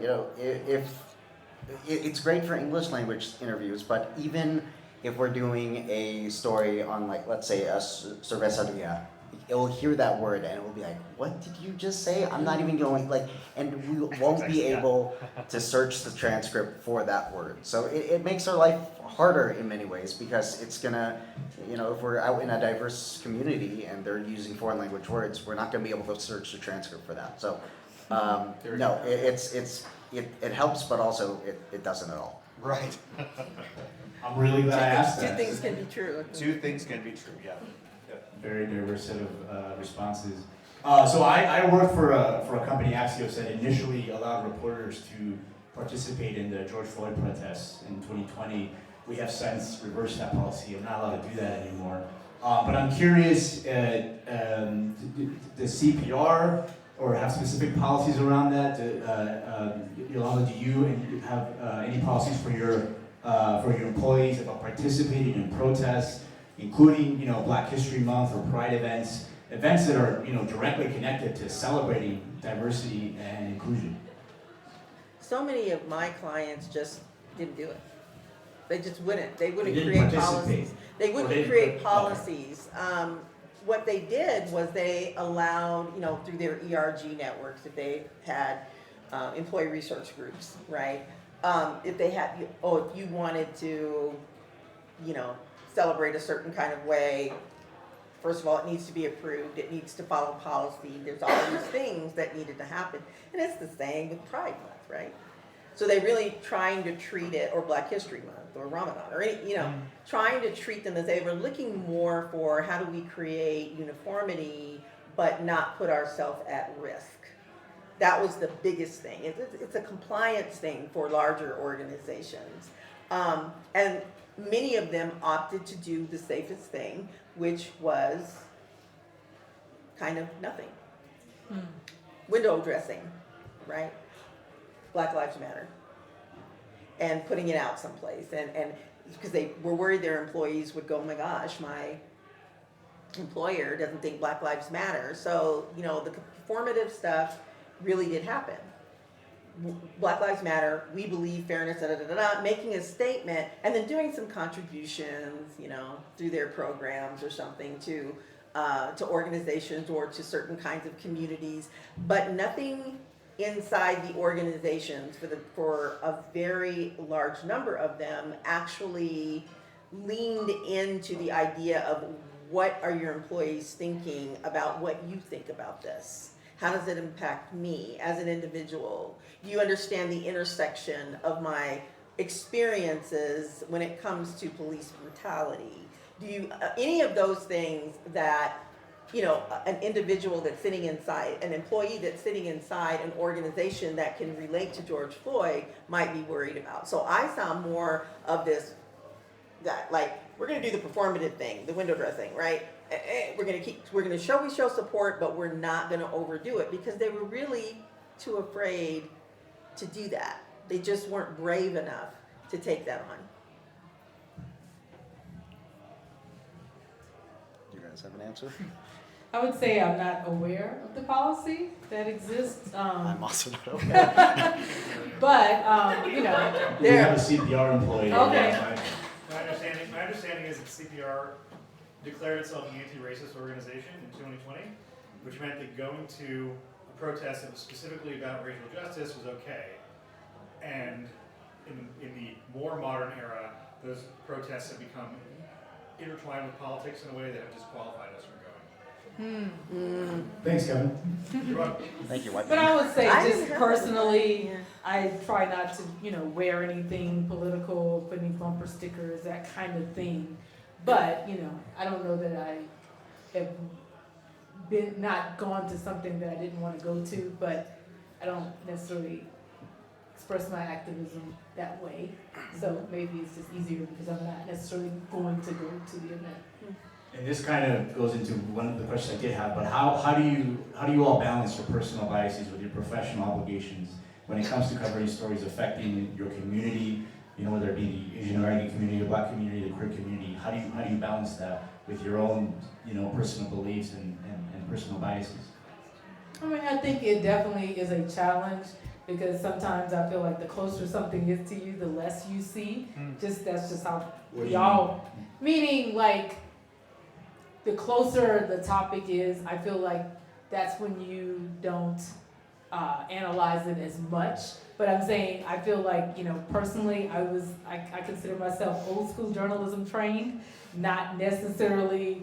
it's great for English language interviews, but even if we're doing a story on, like, let's say a cerveceria, it'll hear that word and it will be like, what did you just say? I'm not even going, and we won't be able to search the transcript for that word. So it makes our life harder in many ways, because it's gonna, if we're out in a diverse community and they're using foreign language words, we're not gonna be able to search the transcript for that. So, no, it helps, but also it doesn't at all. Right. I'm really glad I asked Two that. things can be true. Two things can be true. Yeah. Very diverse set of responses. So I work for a company, Axios, that initially allowed reporters to participate in the George Floyd protests in 2020. We have since reversed that policy. I'm not allowed to do that anymore. But I'm curious, the CPR or have specific policies around that? Yolánda, do you have any policies for your employees about participating in protests, including Black History Month or Pride events that are directly connected to celebrating diversity and inclusion? So many of my clients just didn't do it. They just wouldn't. They wouldn't They didn't create participate. policies. They Or wouldn't they create didn't- policies. What they did was they allowed, through their ERG networks, if they had employee resource groups, right? If they had, if you wanted to, celebrate a certain kind of way, first of all, it needs to be approved, it needs to follow policy, there's all these things that needed to happen. And it's the same with Pride Month, right? So they really trying to treat it, or Black History Month, or Ramadan, or any, trying to treat them as they were looking more for how do we create uniformity, but not put ourselves at risk. That was the biggest thing. It's a compliance thing for larger organizations. And many of them opted to do the safest thing, which was kind of nothing. Window dressing, right? Black Lives Matter. And putting it out someplace. And because they were worried their employees would go, oh my gosh, my employer doesn't think Black Lives Matter. So, the performative stuff really did happen. Black Lives Matter, we believe fairness, making a statement, and then doing some contributions, through their programs or something to organizations or to certain kinds of communities, but nothing inside the organizations for a very large number of them actually leaned into the idea of what are your employees thinking about what you think about this? How does it impact me as an individual? Do you understand the intersection of my experiences when it comes to police brutality? Do you, any of those things that you know, an individual that's sitting inside, an employee that's sitting inside an organization that can relate to George Floyd might be worried about. So I saw more of this, that like, we're gonna do the performative thing, the window dressing, right? We're gonna show support, but we're not gonna overdo it, because they were really too afraid to do that. They just weren't brave enough to take that on. You guys have an answer? I would say I'm not aware of the policy that exists. I'm also not aware. But, you know, We have a CPR employee. Okay. My understanding is that CPR declared itself an anti-racist organization in 2020, which meant that going to a protest that was specifically about racial justice was okay. And in the more modern era, those protests have become intertwined with politics in a way that have disqualified us from going. Thanks, Kevin. You're welcome. Thank you, Whitfield. but I would say I just didn't have personally, that. I try not to, you know, wear anything political, put any bumper stickers, that kind of thing. But, you know, I don't know that I have not gone to something that I didn't want to go to, but I don't necessarily express my activism that way. So maybe it's just easier because I'm not necessarily going to go to the event. And this kind of goes into one of the questions I did have, but how do you all balance your personal biases with your professional obligations when it comes to covering stories affecting your community, you know, whether it be the Asian American community, the Black community, the queer community? How do you balance that with your own, you know, personal beliefs and personal biases? I mean, I think it definitely is a challenge because sometimes I feel like the closer something is to you, the less you see. That's just how What do we you all, meaning like the closer the topic is, I feel like that's when you don't analyze it as much. But I'm saying, I feel like, you know, personally, I consider myself old school journalism trained, not necessarily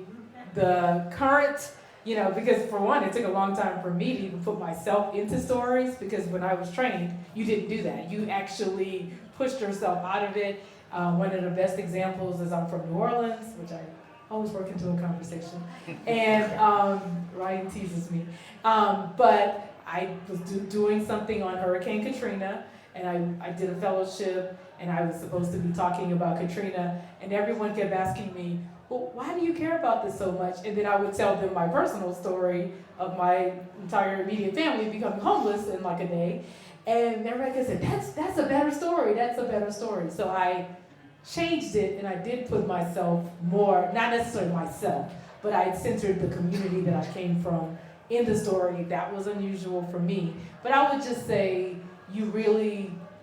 the current, you know, because for one, it took a long time for me to even put myself into stories, because when I was trained, you didn't do that. You actually pushed yourself out of it. One of the best examples is I'm from New Orleans, which I always work into a conversation, and Ryan teases me. But I was doing something on Hurricane Katrina, and I did a fellowship, and I was supposed to be talking about Katrina, and everyone kept asking me, well, why do you care about this so much? And then I would tell them my personal story of my entire immediate family becoming homeless in like a day, and everybody said, that's a better story, that's a better story. So I changed it, and I did put myself more, not necessarily myself, but I centered the community that I came from in the story. That was unusual for me. But I would just say,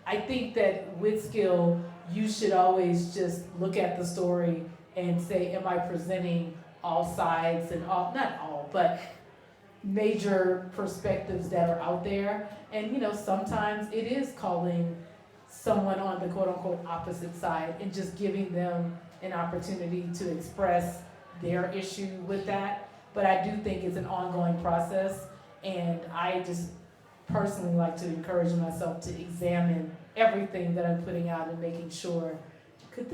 I think that with skill, you should always just look at the story and say, am I presenting all sides and all, not all, but major perspectives that are out there. And, you know, sometimes it is calling someone on the quote-unquote opposite side and just giving them an opportunity to express their issue with that. But I do think it's an ongoing process, and I just personally like to encourage myself to examine everything that I'm putting out and making sure, should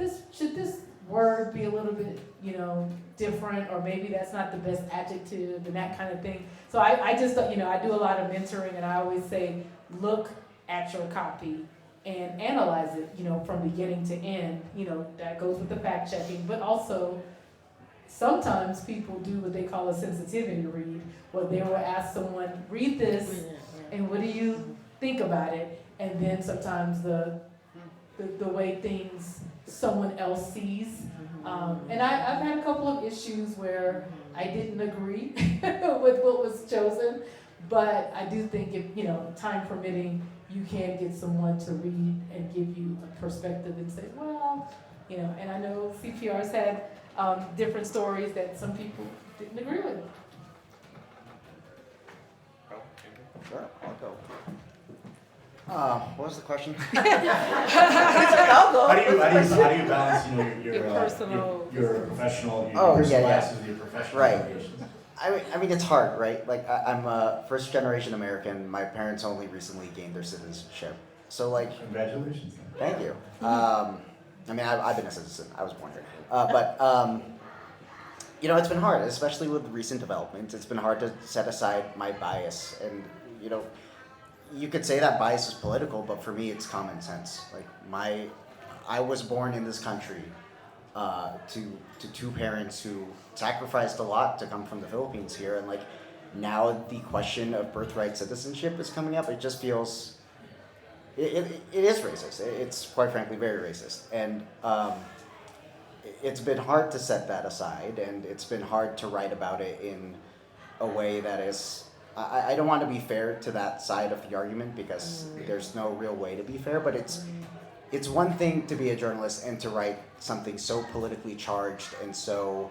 this word be a little bit, you know, different, or maybe that's not the best adjective and that kind of thing. So I just, you know, I do a lot of mentoring, and I always say, look at your copy and analyze it, you know, from beginning to end. You know, that goes with the fact checking, but also sometimes people do what they call a sensitivity read, where they will ask someone, read this, and what do you think about it? And then sometimes the way things someone else sees. And I've had a couple of issues where I didn't agree with what was chosen, but I do think if, you know, time permitting, you can get someone to read and give you a perspective and say, well, you know, and I know CPR's had different stories that some people didn't agree with. Sure, I'll go. What was the question? I'll go. How do you balance, you know, Your personal- your professional, your Oh, personal yeah, yeah. biases with your professional Right. obligations? I mean, it's hard, right? Like, I'm a first generation American. My parents only recently gained their citizenship. So, like, Congratulations. thank you. I mean, I've been a citizen. I was born here. But you know, it's been hard, especially with recent developments. It's been hard to set aside my bias, and you know, you could say that bias is political, but for me, it's common sense. Like I was born in this country to two parents who sacrificed a lot to come from the Philippines here, and like now the question of birthright citizenship is coming up. It just feels it is racist. It's quite frankly very racist, and it's been hard to set that aside, and it's been hard to write about it in a way that is. I don't want to be fair to that side of the argument because there's no real way to be fair, but it's one thing to be a journalist and to write something so politically charged and so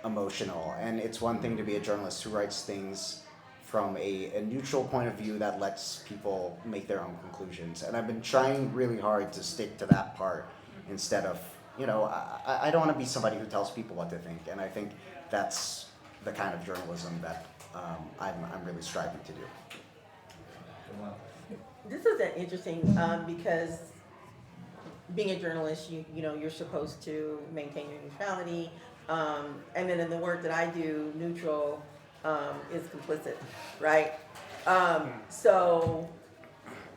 emotional, and it's one thing to be a journalist who writes things from a neutral point of view that lets people make their own conclusions. And I've been trying really hard to stick to that part instead of, you know, I don't want to be somebody who tells people what to think, and I think that's the kind of journalism that I'm really striving to do. This is interesting because being a journalist, you know, you're supposed to maintain your neutrality, and then in the work that I do, neutral is complicit, right? So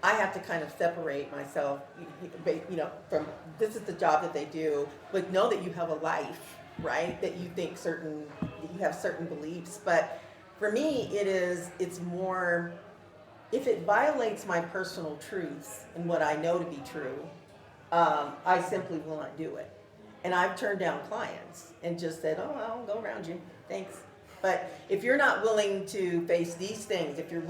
I have to kind of separate myself, you know, from this is the job that they do, but know that you have a life, right? That you think that you have certain beliefs, but for me, it's more, if it violates my personal truths and what I know to be true, I simply will not do it. And I've turned down clients and just said, oh, I'll go around you, thanks. But if you're not willing to face these things, if you're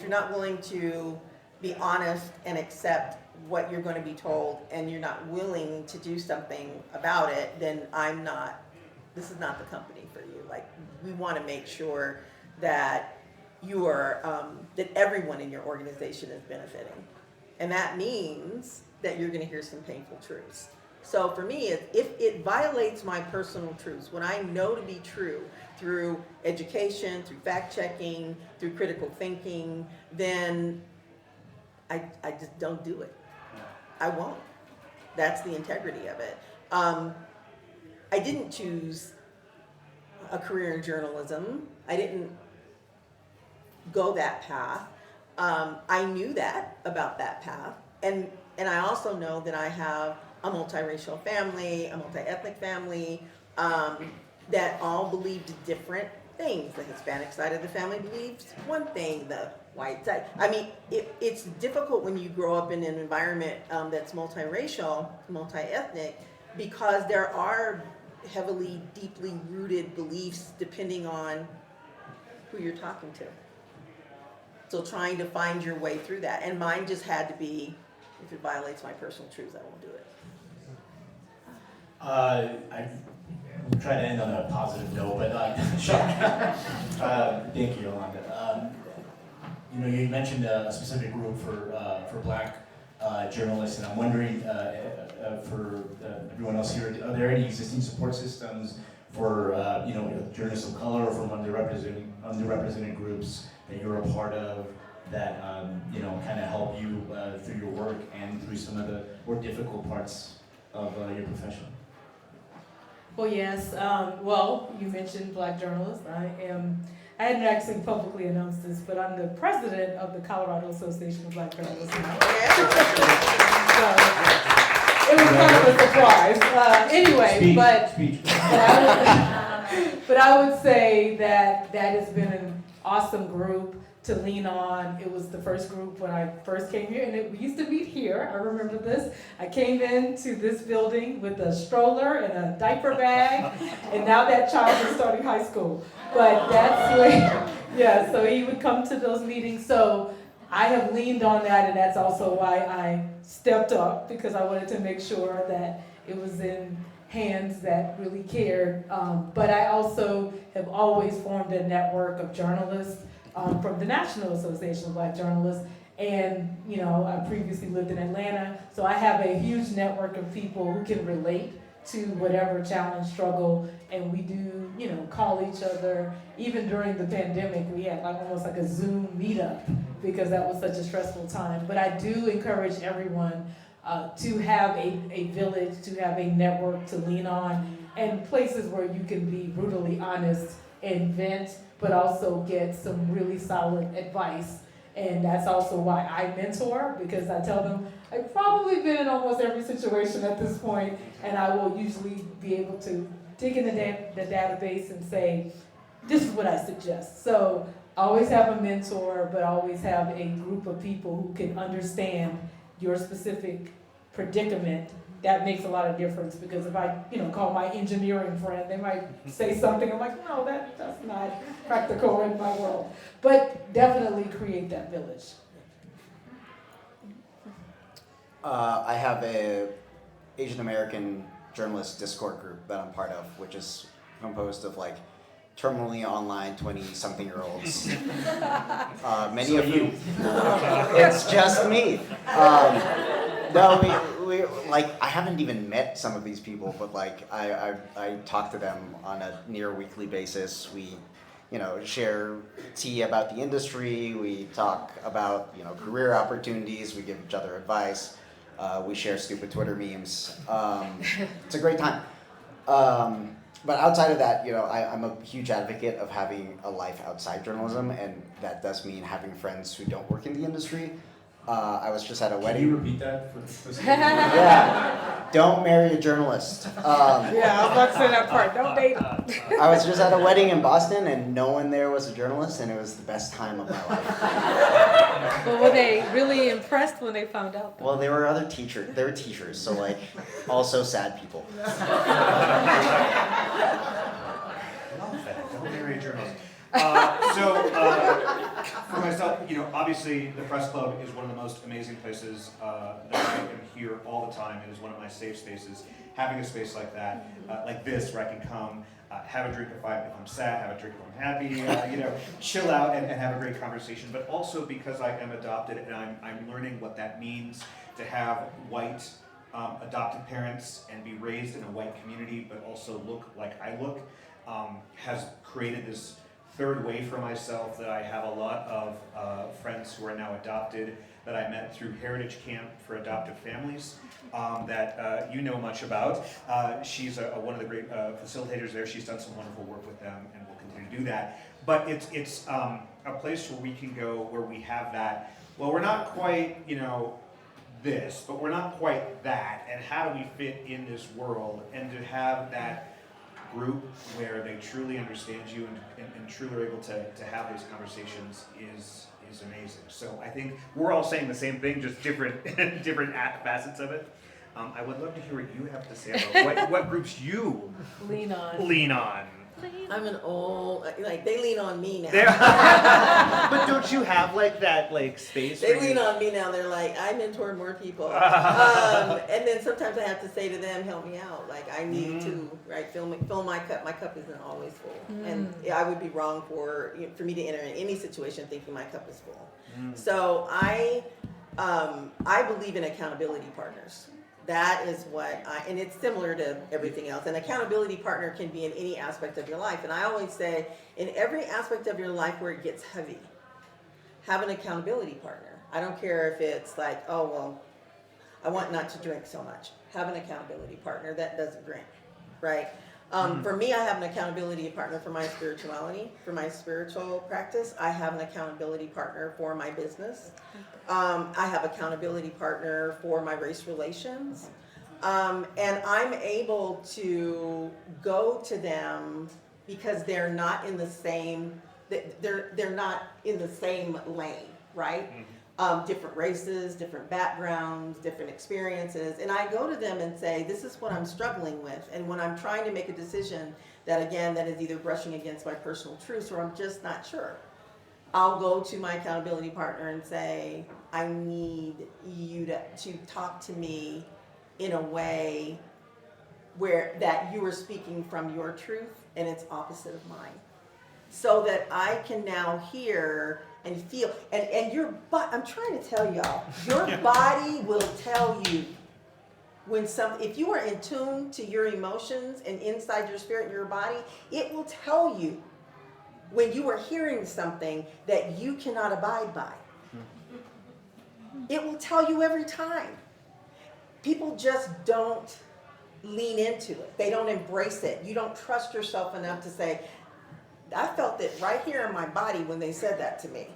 not willing to be honest and accept what you're going to be told, and you're not willing to do something about it, then this is not the company for you. Like, we want to make sure that you are, that everyone in your organization is benefiting. And that means that you're going to hear some painful truths. So for me, if it violates my personal truths, what I know to be true through education, through fact checking, through critical thinking, then I just don't do it. I won't. That's the integrity of it. I didn't choose a career in journalism. I didn't go that path. I knew that about that path, and I also know that I have a multiracial family, a multi-ethnic family, that all believed different things. The Hispanic side of the family believes one thing, the white side. I mean, it's difficult when you grow up in an environment that's multiracial, multi-ethnic, because there are heavily, deeply rooted beliefs depending on who you're talking to. So trying to find your way through that. And mine just had to be, if it violates my personal truths, I won't do it. I try to end on a positive note, but thank you, Yolánda. You know, you mentioned a specific group for Black journalists, and I'm wondering for everyone else here, are there any existing support systems for you know, journalists of color or from underrepresented groups that you're a part of that you know, kind of help you through your work and through some of the more difficult parts of your profession? Well, yes. Well, you mentioned Black journalists. I hadn't actually publicly announced this, but I'm the president of the Colorado Association of Black Journalists now. So, it was kind of a surprise. Anyway, but I would say that has been an awesome group to lean on. It was the first group when I first came here, and we used to meet here. I remember this. I came into this building with a stroller and a diaper bag, and now that child is starting high school. But that's when, yeah, so he would come to those meetings. So I have leaned on that, and that's also why I stepped up, because I wanted to make sure that it was in hands that really cared. But I also have always formed a network of journalists from the National Association of Black Journalists. And, you know, I previously lived in Atlanta, so I have a huge network of people who can relate to whatever challenge, struggle, and we do, you know, call each other. Even during the pandemic, we had almost like a Zoom meetup because that was such a stressful time. But I do encourage everyone to have a village, to have a network to lean on, and places where you can be brutally honest and vent, but also get some really solid advice. And that's also why I mentor, because I tell them, I've probably been in almost every situation at this point, and I will usually be able to dig in the database and say, this is what I suggest. So always have a mentor, but always have a group of people who can understand your specific predicament. That makes a lot of difference, because if I, call my engineering friend, they might say something, I'm like, no, that's not practical in my world. But definitely create that village. I have a Asian American journalist Discord group that I'm part of, which is composed of like terminally online 20-something-year-olds. Many of you. It's just me. No, we like, I haven't even met some of these people, but like I talk to them on a near weekly basis. We, share tea about the industry. We talk about, career opportunities. We give each other advice. We share stupid Twitter memes. It's a great time. But outside of that, I'm a huge advocate of having a life outside journalism, and that does mean having friends who don't work in the industry. I was just at a wedding. Can you repeat that for the Yeah, don't marry a journalist. Yeah, I was about to say that part. Don't date them. I was just at a wedding in Boston, and no one there was a journalist, and it was the best time of my life. But were they really impressed when they found out? Well, they were other teachers. They were teachers, so like, also sad people. Don't marry a journalist. For myself, obviously the press club is one of the most amazing places that I am here all the time. It is one of my safe spaces. Having a space like that, like this, where I can come, have a drink if I'm sad, have a drink if I'm happy, chill out and have a great conversation. But also because I am adopted and I'm learning what that means to have white adopted parents and be raised in a white community, but also look like I look, has created this third way for myself that I have a lot of friends who are now adopted that I met through Heritage Camp for Adoptive Families that you know much about. She's one of the great facilitators there. She's done some wonderful work with them and will continue to do that. But it's a place where we can go where we have that, well, we're not quite, this, but we're not quite that, and how do we fit in this world, and to have that group where they truly understand you and truly are able to have those conversations is amazing. So I think we're all saying the same thing, just different facets of it. I would love to hear what you have to say about what groups you Lean on. lean on. I'm an old, like, they lean on me now. But don't you have that space? They where lean you- on me now. They're like, I mentor more people. And then sometimes I have to say to them, help me out. Like, I need to, right, fill my cup. My cup isn't always full. And I would be wrong for me to enter in any situation thinking my cup is full. So I believe in accountability partners. That is and it's similar to everything else. An accountability partner can be in any aspect of your life. And I always say, in every aspect of your life where it gets heavy, have an accountability partner. I don't care if it's like, oh, well, I want not to drink so much. Have an accountability partner that doesn't drink, right? For me, I have an accountability partner for my spirituality, for my spiritual practice. I have an accountability partner for my business. I have accountability partner for my race relations. And I'm able to go to them because they're not in the same, they're not in the same lane, right? Different races, different backgrounds, different experiences. And I go to them and say, this is what I'm struggling with. And when I'm trying to make a decision that is either brushing against my personal truths or I'm just not sure, I'll go to my accountability partner and say, I need you to talk to me in a way where that you are speaking from your truth and it's opposite of mine. So that I can now hear and feel, and your body, I'm trying to tell y'all, your body will tell you if you are in tune to your emotions and inside your spirit and your body, it will tell you when you are hearing something that you cannot abide by. It will tell you every time. people just don't lean into it. They don't embrace it. You don't trust yourself enough to say, I felt it right here in my body when they said that to me.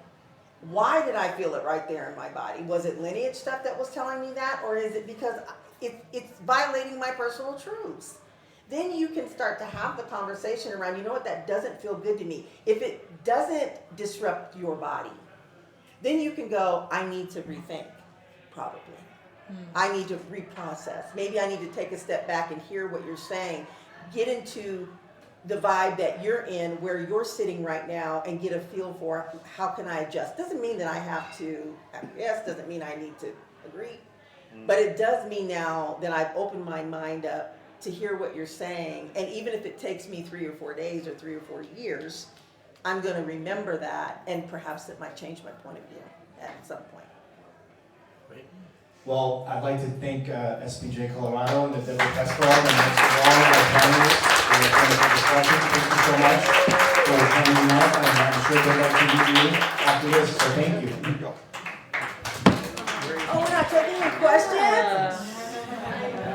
Why did I feel it right there in my body? Was it lineage stuff that was telling me that, or is it because it's violating my personal truths? Then you can start to have the conversation around, you know what, that doesn't feel good to me. If it doesn't disrupt your body, then you can go, I need to rethink, probably. I need to reprocess. Maybe I need to take a step back and hear what you're saying. Get into the vibe that you're in, where you're sitting right now, and get a feel for how can I adjust. Doesn't mean that I have to acquiesce, doesn't mean I need to agree, but it does mean now that I've opened my mind up to hear what you're saying, and even if it takes me 3 or 4 days or 3 or 4 years, I'm gonna remember that, and perhaps it might change my point of view at some point. Well, I'd like to thank SPJ Colorado and the Denver Press Club, and most of all, our panelists for the wonderful discussion. Thank you so much for coming up, and I'm sure they'd like to meet you after this, so thank you. Oh, we're not taking any questions?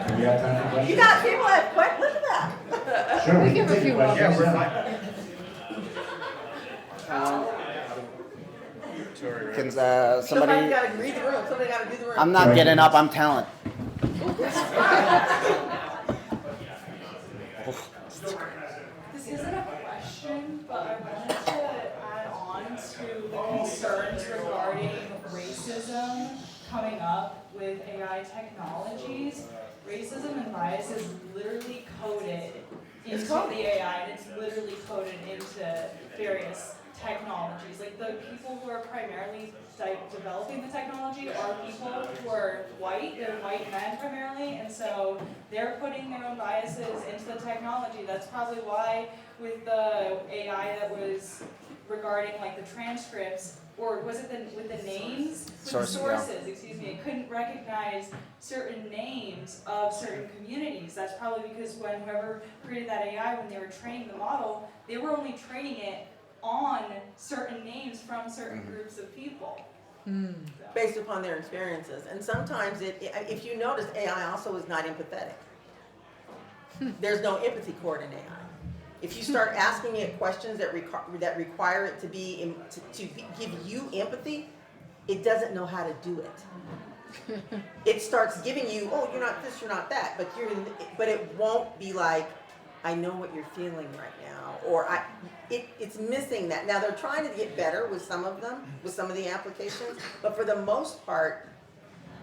Do we have time for questions? You got people that have questions, look at that. Sure, We we give can a take few questions. more. Yeah, Can Somebody somebody? gotta read the room, somebody gotta do the room. I'm not getting up. I'm talent. This isn't a question, but I wanted to add on to the concerns regarding racism coming up with AI technologies. Racism and bias is literally coded into the AI, and it's literally coded into various technologies. Like, the people who are primarily developing the technology are people who are white, they're white men primarily, and so they're putting their own biases into the technology. That's probably why with the AI that was regarding like the transcripts, or was it with the names? With the sources, excuse me, it couldn't recognize certain names of certain communities. That's probably because when whoever created that AI, when they were training the model, they were only training it on certain names from certain groups of people. Based upon their experiences. And sometimes if you notice, AI also is not empathetic. There's no empathy cord in AI. If you start asking it questions that require it to be to give you empathy, it doesn't know how to do it. It starts giving you, oh, you're not this, you're not that, but it won't be like, I know what you're feeling right now, or it's missing that. Now they're trying to get better with some of them, with some of the applications, but for the most part,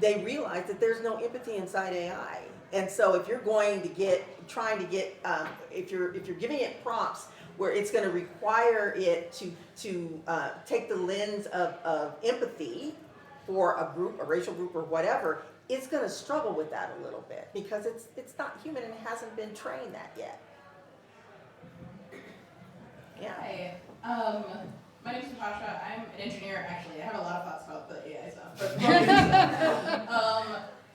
they realize that there's no empathy inside AI. And so if you're going to if you're giving it prompts where it's going to require it to take the lens of empathy for a group, a racial group, or whatever, it's going to struggle with that a little bit because it's not human and it hasn't been trained that yet. Yeah. Hi, my name is Natasha. I'm an engineer. Actually, I have a lot of thoughts about the AI stuff,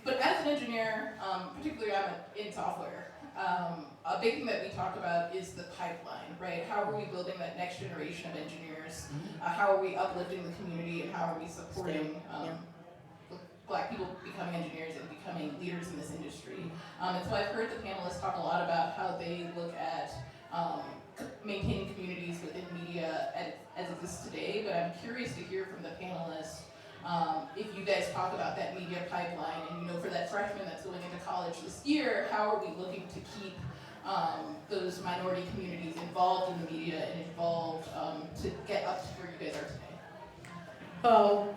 but as an engineer, particularly I'm in software. A big thing that we talk about is the pipeline, right? How are we building that next generation of engineers? How are we uplifting the community, and how are we supporting Black people becoming engineers and becoming leaders in this industry? And so I've heard the panelists talk a lot about how they look at maintaining communities within media as it exists today, but I'm curious to hear from the panelists if you guys talk about that media pipeline, and for that freshman that's going into college this year, how are we looking to keep those minority communities involved in the media and involved to get up to where you guys are today? Well,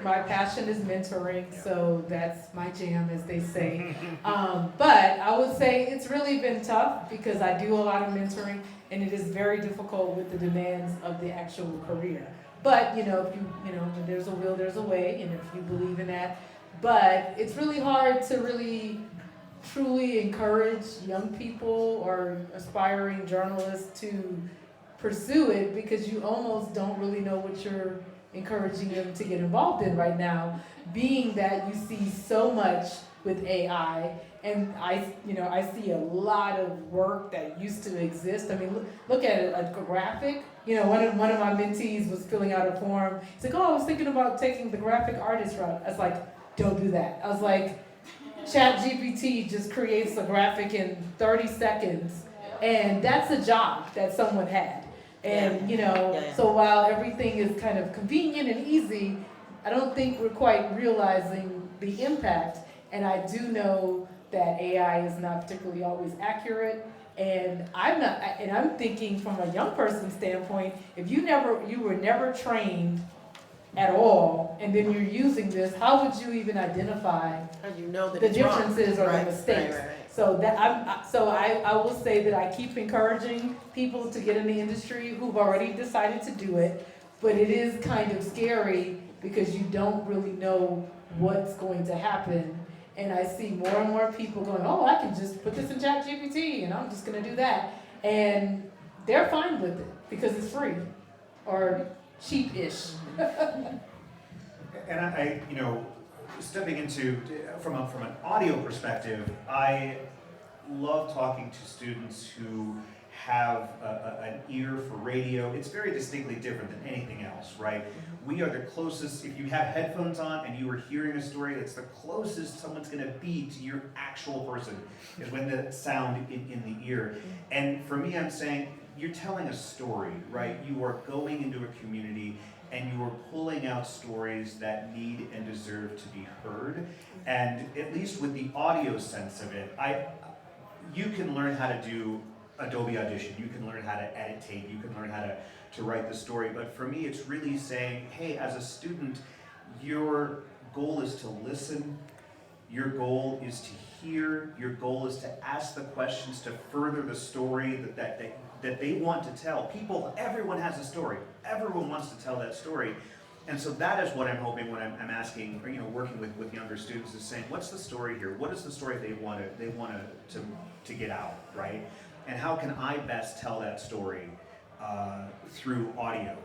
my passion is mentoring, so that's my jam, as they say. But I would say it's really been tough because I do a lot of mentoring, and it is very difficult with the demands of the actual career. But if when there's a will, there's a way, and if you believe in that. But it's really hard to really truly encourage young people or aspiring journalists to pursue it because you almost don't really know what you're encouraging them to get involved in right now, being that you see so much with AI, and I see a lot of work that used to exist. I mean, look at it, a graphic. One of my mentees was filling out a form. He's like, "Oh, I was thinking about taking the graphic artist route." I was like, "Don't do that." I was like, ChatGPT just creates a graphic in 30 seconds, and that's a job that someone had. And, you know, so while everything is kind of convenient and easy, I don't think we're quite realizing the impact. And I do know that AI is not particularly always accurate. And I'm thinking from a young person's standpoint, if you were never trained at all, and then you're using this, how would you even identify How do you know that the it's wrong? differences or Right, the mistakes? right. So that I will say that I keep encouraging people to get in the industry who've already decided to do it, but it is kind of scary because you don't really know what's going to happen. And I see more and more people going, oh, I can just put this in ChatGPT and I'm just gonna do that. And they're fine with it because it's free or cheap-ish. And I, you know, stepping into, from an audio perspective, I love talking to students who have an ear for radio. It's very distinctly different than anything else, right? We are the closest, if you have headphones on and you are hearing a story, that's the closest someone's gonna be to your actual person, is when the sound in the ear. And for me, I'm saying, you're telling a story, right? You are going into a community and you are pulling out stories that need and deserve to be heard. And at least with the audio sense of it, you can learn how to do Adobe Audition, you can learn how to edit tape, you can learn how to write the story. But for me, it's really saying, hey, as a student, your goal is to listen, your goal is to hear, your goal is to ask the questions to further the story that they want to tell. Everyone has a story. Everyone wants to tell that story. And so that is what I'm hoping when I'm asking, or, you know, working with younger students, is saying, what's the story here? What is the story they want to get out, right? And how can I best tell that story through audio?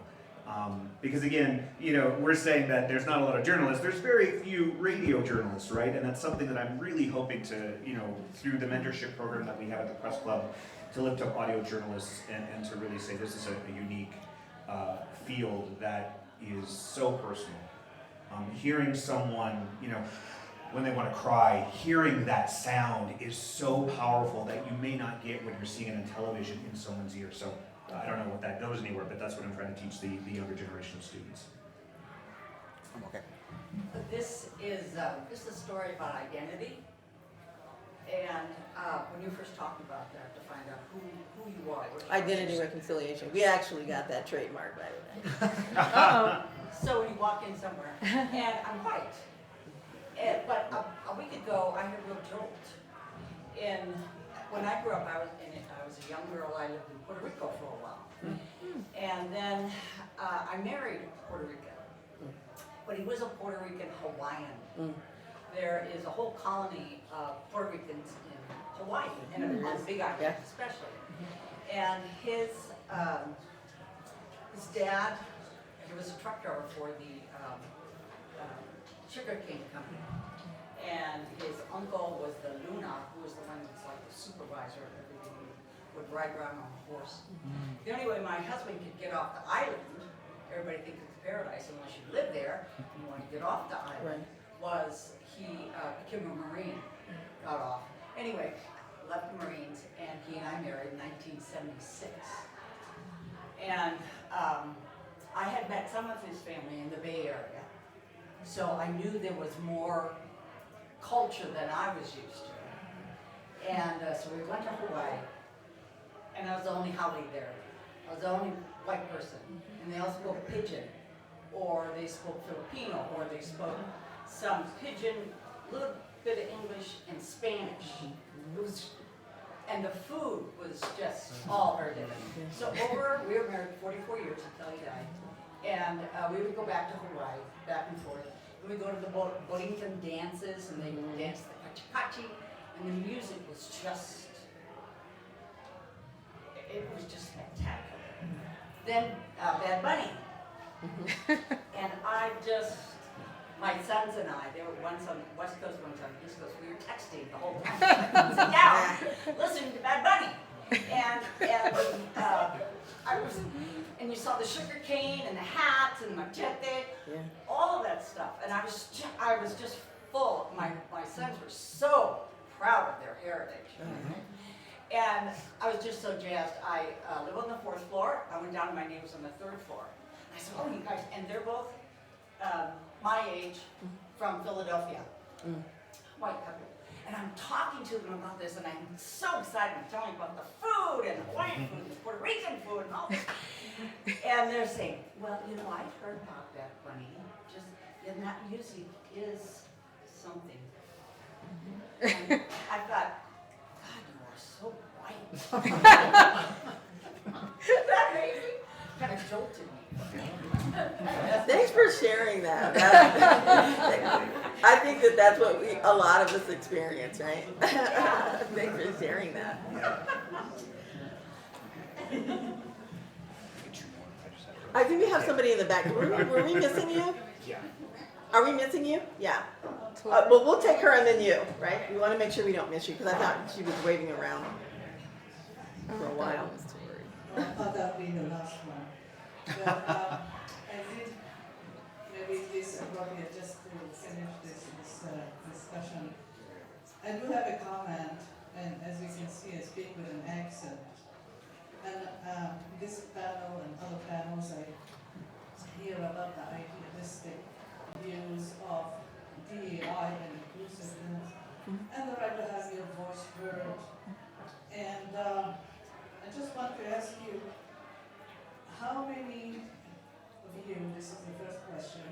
Because again, you know, we're saying that there's not a lot of journalists. There's very few radio journalists, right? And that's something that I'm really hoping to, you know, through the mentorship program that we have at the Press Club, to lift up audio journalists and to really say this is a unique field that is so personal. Hearing someone, you know, when they want to cry, hearing that sound is so powerful that you may not get when you're seeing it on television in someone's ear. So I don't know what that goes anywhere, but that's what I'm trying to teach the younger generation of students. Okay. This is a story about identity. And when you first talked about that, to find out who you are. Identity reconciliation. We actually got that trademark, by the way. So when you walk in somewhere, and I'm white. But a week ago, I had a real jolt. When I grew up, I was a young girl. I lived in Puerto Rico for a while. And then I married a Puerto Rican. But he was a Puerto Rican Hawaiian. There is a whole colony of Puerto Ricans in Hawaii, and on the Big Island especially. And his dad, he was a truck driver for the sugarcane company. And his uncle was the Luna, who was the one that's like the supervisor of everything. He would ride around on a horse. The only way my husband could get off the island, everybody thinks it's paradise unless you live there, and you want to get off the island, was he became a Marine, got off. Anyway, left the Marines, and he and I married in 1976. And I had met some of his family in the Bay Area, so I knew there was more culture than I was used to. And so we went to Hawaii, and I was the only Haole there. I was the only white person, and they all spoke Pidgin, or they spoke Filipino, or they spoke some Pidgin, a little bit of English and Spanish. It was, and the food was just all very different. So we were married 44 years until he died. And we would go back to Hawaii, back and forth. And we'd go to the Bolinton dances, and they would dance the kachi-kachi, and the music was just, it was just spectacular. Then Bad Bunny. And my sons and I, there were one's on the West Coast, one's on the East Coast, we were texting the whole time. Sit down, listening to Bad Bunny. And you saw the sugar cane and the hats and machete, all of that stuff. And I was just full, my sons were so proud of their heritage. And I was just so jazzed. I live on the 4th floor. I went down to my neighbors on the 3rd floor. I said, oh, you guys, and they're both my age from Philadelphia, white couple. And I'm talking to them about this, and I'm so excited. I'm telling them about the food, and Hawaiian food, and Puerto Rican food, and all this. And they're saying, well, you know, I've heard about that, Bunny. Just, and that music is something. And I thought, God, you are so white. Isn't that crazy? Kind of jolted me. Thanks for sharing that. I think that's what a lot of us experience, right? Thanks for sharing that. I think we have somebody in the back. Were we missing you? Yeah. Are we missing you? Yeah. Well, we'll take her and then you, right? We want to make sure we don't miss you because I thought she was waving around for a while. I thought that would be the last one. But I think maybe it is appropriate just to finish this discussion. I do have a comment, and as you can see, I speak with an accent. And this panel and other panels, I hear about the idealistic views of DEI and inclusiveness, and the right to have your voice heard. And I just want to ask you, how many of you, this is the first question,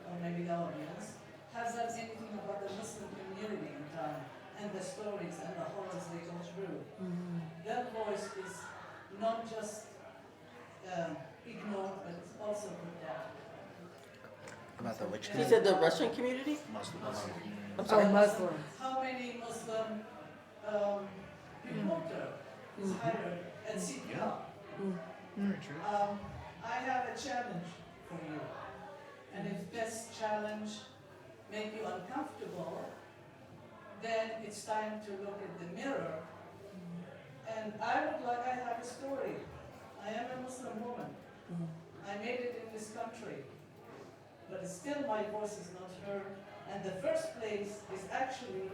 or maybe the audience, has done anything about the Muslim community in town and the stories and the horrors they go through? Their voice is not just ignored, but it's also put down. About the which You said the Russian community? I'm sorry. Oh, Muslims. How many Muslim reporter is hired at CPR? I have a challenge for you. And if this challenge make you uncomfortable, then it's time to look at the mirror. And I have a story. I am a Muslim woman. I made it in this country. But still my voice is not heard. And the first place is actually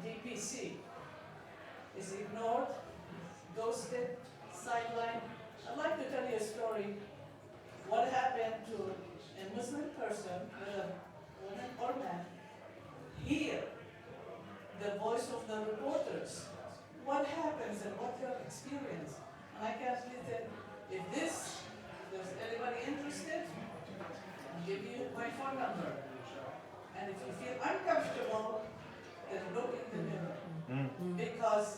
DPC. Is ignored, ghosted, sidelined. I'd like to tell you a story. What happened to a Muslim person, whether woman or man, hear the voice of the reporters. What happens and what their experience. And I can listen, if there's anybody interested, I'll give you my phone number. And if you feel uncomfortable, then look in the mirror. Because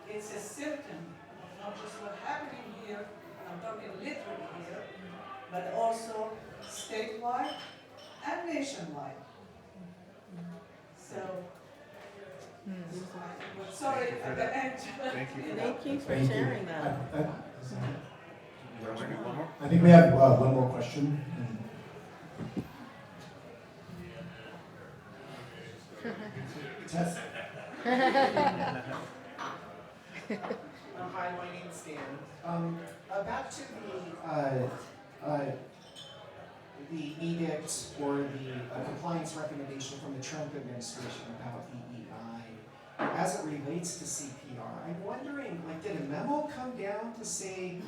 it's a symptom of not just what's happening here, and I'm talking literally here, but also statewide and nationwide. So, sorry at the end. Thank you. Thank you for Thank you. sharing that. I think we have one more question. Tess. Hi, my name's Dan. Back to the edict or the compliance recommendation from the Trump administration about DEI, as it relates to CPR, I'm wondering, did a memo come down to say,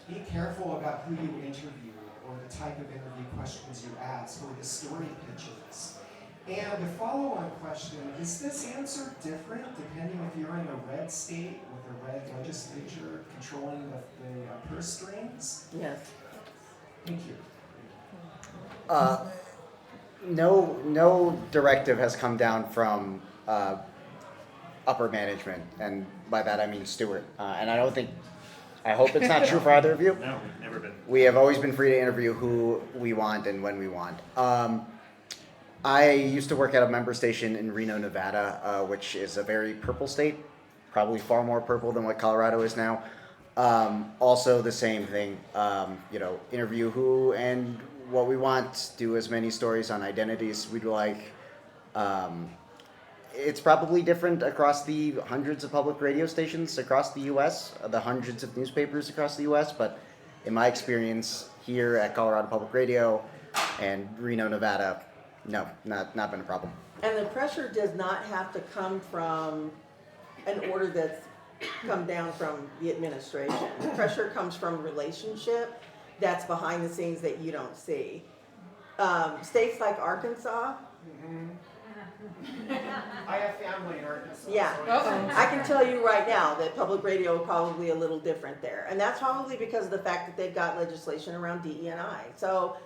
be careful about who you interview or the type of interview questions you ask or the story pitches? And a follow-on question, is this answer different depending if you're in a red state with a red legislature controlling the purse strings? Yes. Thank you. No directive has come down from upper management, and by that I mean Stewart. And I hope it's not true for either of you. No, never been. We have always been free to interview who we want and when we want. I used to work at a member station in Reno, Nevada, which is a very purple state, probably far more purple than what Colorado is now. Also the same thing, interview who and what we want, do as many stories on identities we'd like. It's probably different across the hundreds of public radio stations across the U.S., the hundreds of newspapers across the U.S., but in my experience here at Colorado Public Radio and Reno, Nevada, No, not been a problem. And the pressure does not have to come from an order that's come down from the administration. The pressure comes from relationship that's behind the scenes that you don't see. States like Arkansas, I have family in Arkansas. yeah. so I can tell you right now that public radio is probably a little different there. And that's probably because of the fact that they've got legislation around DE&I. So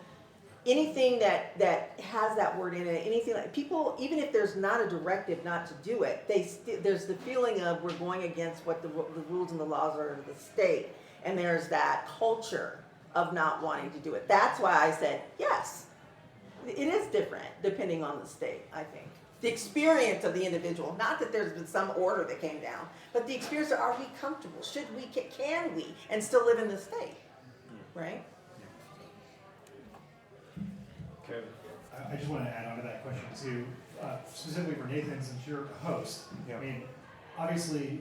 anything that has that word in it, anything like people, even if there's not a directive not to do it, there's the feeling of we're going against what the rules and the laws are of the state. And there's that culture of not wanting to do it. That's why I said, yes, it is different depending on the state, I think. The experience of the individual, not that there's been some order that came down, but the experience of, are we comfortable? Should we, can we, and still live in the state, right? I just want to add on to that question too, specifically for Nathan, since you're a host. I mean, obviously,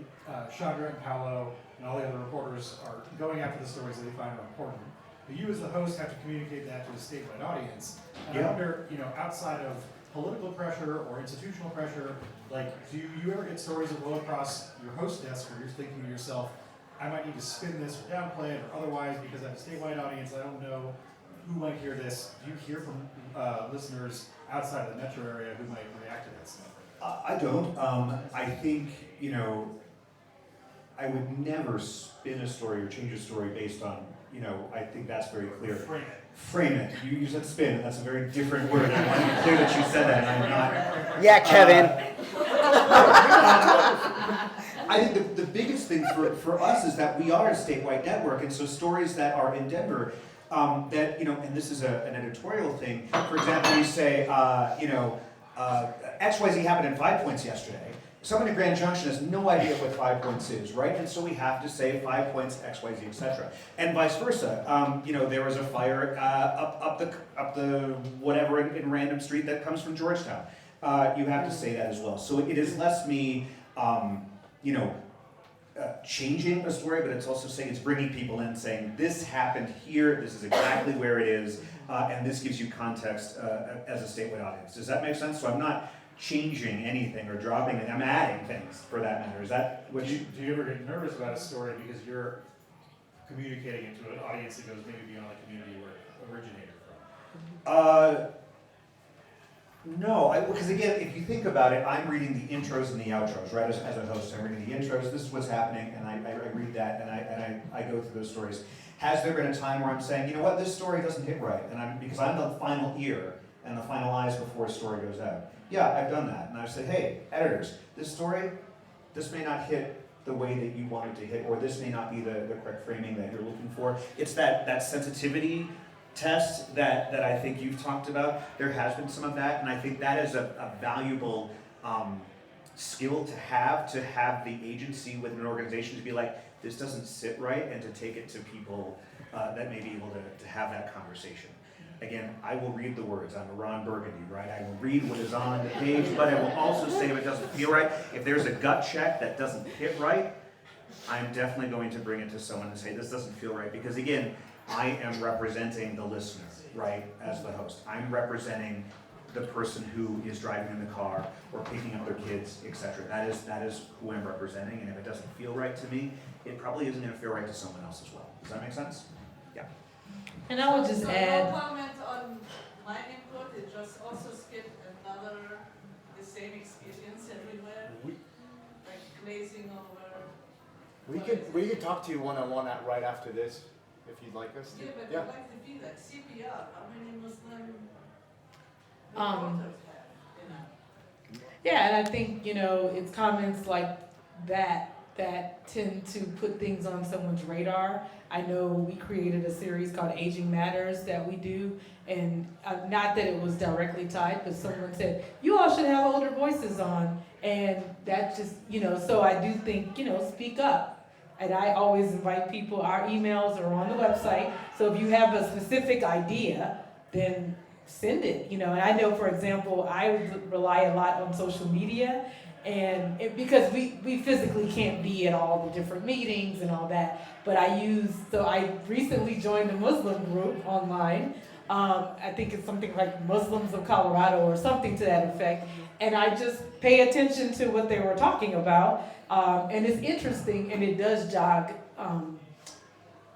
Chandra and Paolo and all the other reporters are going after the stories that they find are important. But you as the host have to communicate that to a statewide audience. And I wonder, outside of political pressure or institutional pressure, like, do you ever get stories that roll across your host desk where you're thinking to yourself, I might need to spin this or downplay it or otherwise because I have a statewide audience, I don't know who might hear this. Do you hear from listeners outside of the metro area who might react to that stuff? I don't. I think, I would never spin a story or change a story based on, I think that's very clear. Frame it. Frame it. You said spin, and that's a very different word. I want to be clear that you said that, and I'm not. Yeah, Kevin. I think the biggest thing for us is that we are a statewide network, and so stories that are in Denver, that, and this is an editorial thing. For example, you say, XYZ happened in 5 Points yesterday. Someone in Grand Junction has no idea what 5 Points is, right? And so we have to say 5 Points, XYZ, etc. And vice versa. There was a fire up the whatever in random street that comes from Georgetown. You have to say that as well. So it is less me, changing a story, but it's also saying it's bringing people in, saying this happened here, this is exactly where it is, and this gives you context as a statewide audience. Does that make sense? So I'm not changing anything or dropping it, I'm adding things for that matter. Is that what you... Do you ever get nervous about a story because you're communicating it to an audience that goes maybe beyond the community where it originated from? No, because again, if you think about it, I'm reading the intros and the outros, right? As a host, I'm reading the intros, this is what's happening, and I read that, and I go through those stories. Has there been a time where I'm saying, you know what, this story doesn't hit right, and because I'm the final ear and the final eyes before a story goes out? Yeah, I've done that, and I've said, hey, editors, this story, this may not hit the way that you want it to hit, or this may not be the correct framing that you're looking for. It's that sensitivity test that I think you've talked about. There has been some of that, and I think that is a valuable skill to have the agency within an organization to be like, this doesn't sit right, and to take it to people that may be able to have that conversation. Again, I will read the words. I'm a Ron Burgundy, right? I will read what is on the page, but I will also say if it doesn't feel right. If there's a gut check that doesn't hit right, I'm definitely going to bring it to someone and say, this doesn't feel right. Because again, I am representing the listener, right, as the host. I'm representing the person who is driving in the car or picking up their kids, etc. That is who I'm representing, and if it doesn't feel right to me, it probably isn't going to feel right to someone else as well. Does that make sense? Yeah. And I would just add. No comment on my input, it just also skipped the same experience everywhere, like glazing over. we could talk to you one-on-one right after this, if you'd like us to. Yeah, but I'd like to be like CPR, how many Muslim reporters have, Yeah, and I think, it's comments like that tend to put things on someone's radar. I know we created a series called Aging Matters that we do, and not that it was directly tied, but someone said, you all should have older voices on, and that just, so I do think, speak up. And I always invite people, our emails are on the website, so if you have a specific idea, then send it, and I know, for example, I rely a lot on social media, and because we physically can't be at all the different meetings and all that, but I recently joined a Muslim group online, I think it's something like Muslims of Colorado or something to that effect. And I just pay attention to what they were talking about. And it's interesting, and it does jog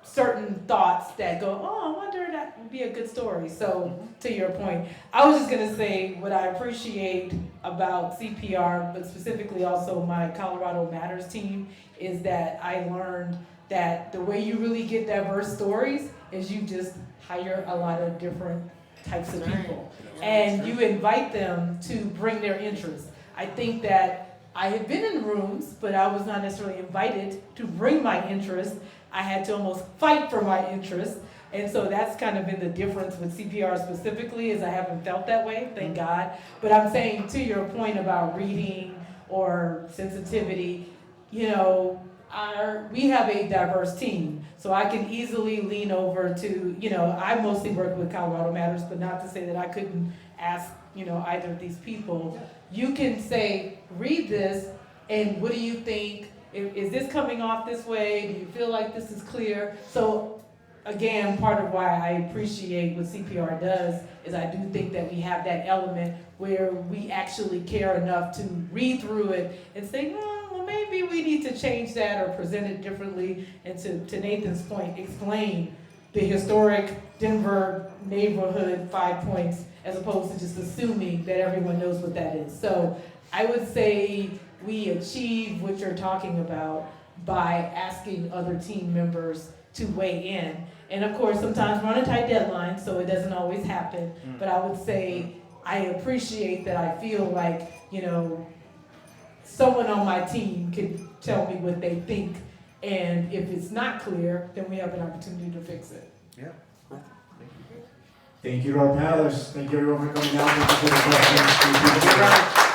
certain thoughts that go, oh, I wonder that would be a good story. So to your point, I was just gonna say what I appreciate about CPR, but specifically also my Colorado Matters team, is that I learned that the way you really get diverse stories is you just hire a lot of different types of people. And you invite them to bring their interests. I think that I had been in rooms, but I was not necessarily invited to bring my interest. I had to almost fight for my interest. And so that's kind of been the difference with CPR specifically, is I haven't felt that way, thank God. But I'm saying, to your point about reading or sensitivity, you know, we have a diverse team. So I can easily lean over to, you know, I mostly work with Colorado Matters, but not to say that I couldn't ask, you know, either of these people. You can say, read this, and what do you think? Is this coming off this way? Do you feel like this is clear? So again, part of why I appreciate what CPR does is I do think that we have that element where we actually care enough to read through it and say, well, maybe we need to change that or present it differently. And to Nathan's point, explain the historic Denver neighborhood 5 points as opposed to just assuming that everyone knows what that is. So I would say we achieve what you're talking about by asking other team members to weigh in. And of course, sometimes we're on a tight deadline, so it doesn't always happen. But I would say I appreciate that I feel like, you know, someone on my team can tell me what they think. And if it's not clear, then we have an opportunity to fix it. Yeah. Thank you to our panelists. Thank you everyone for coming out. Thank you for the questions.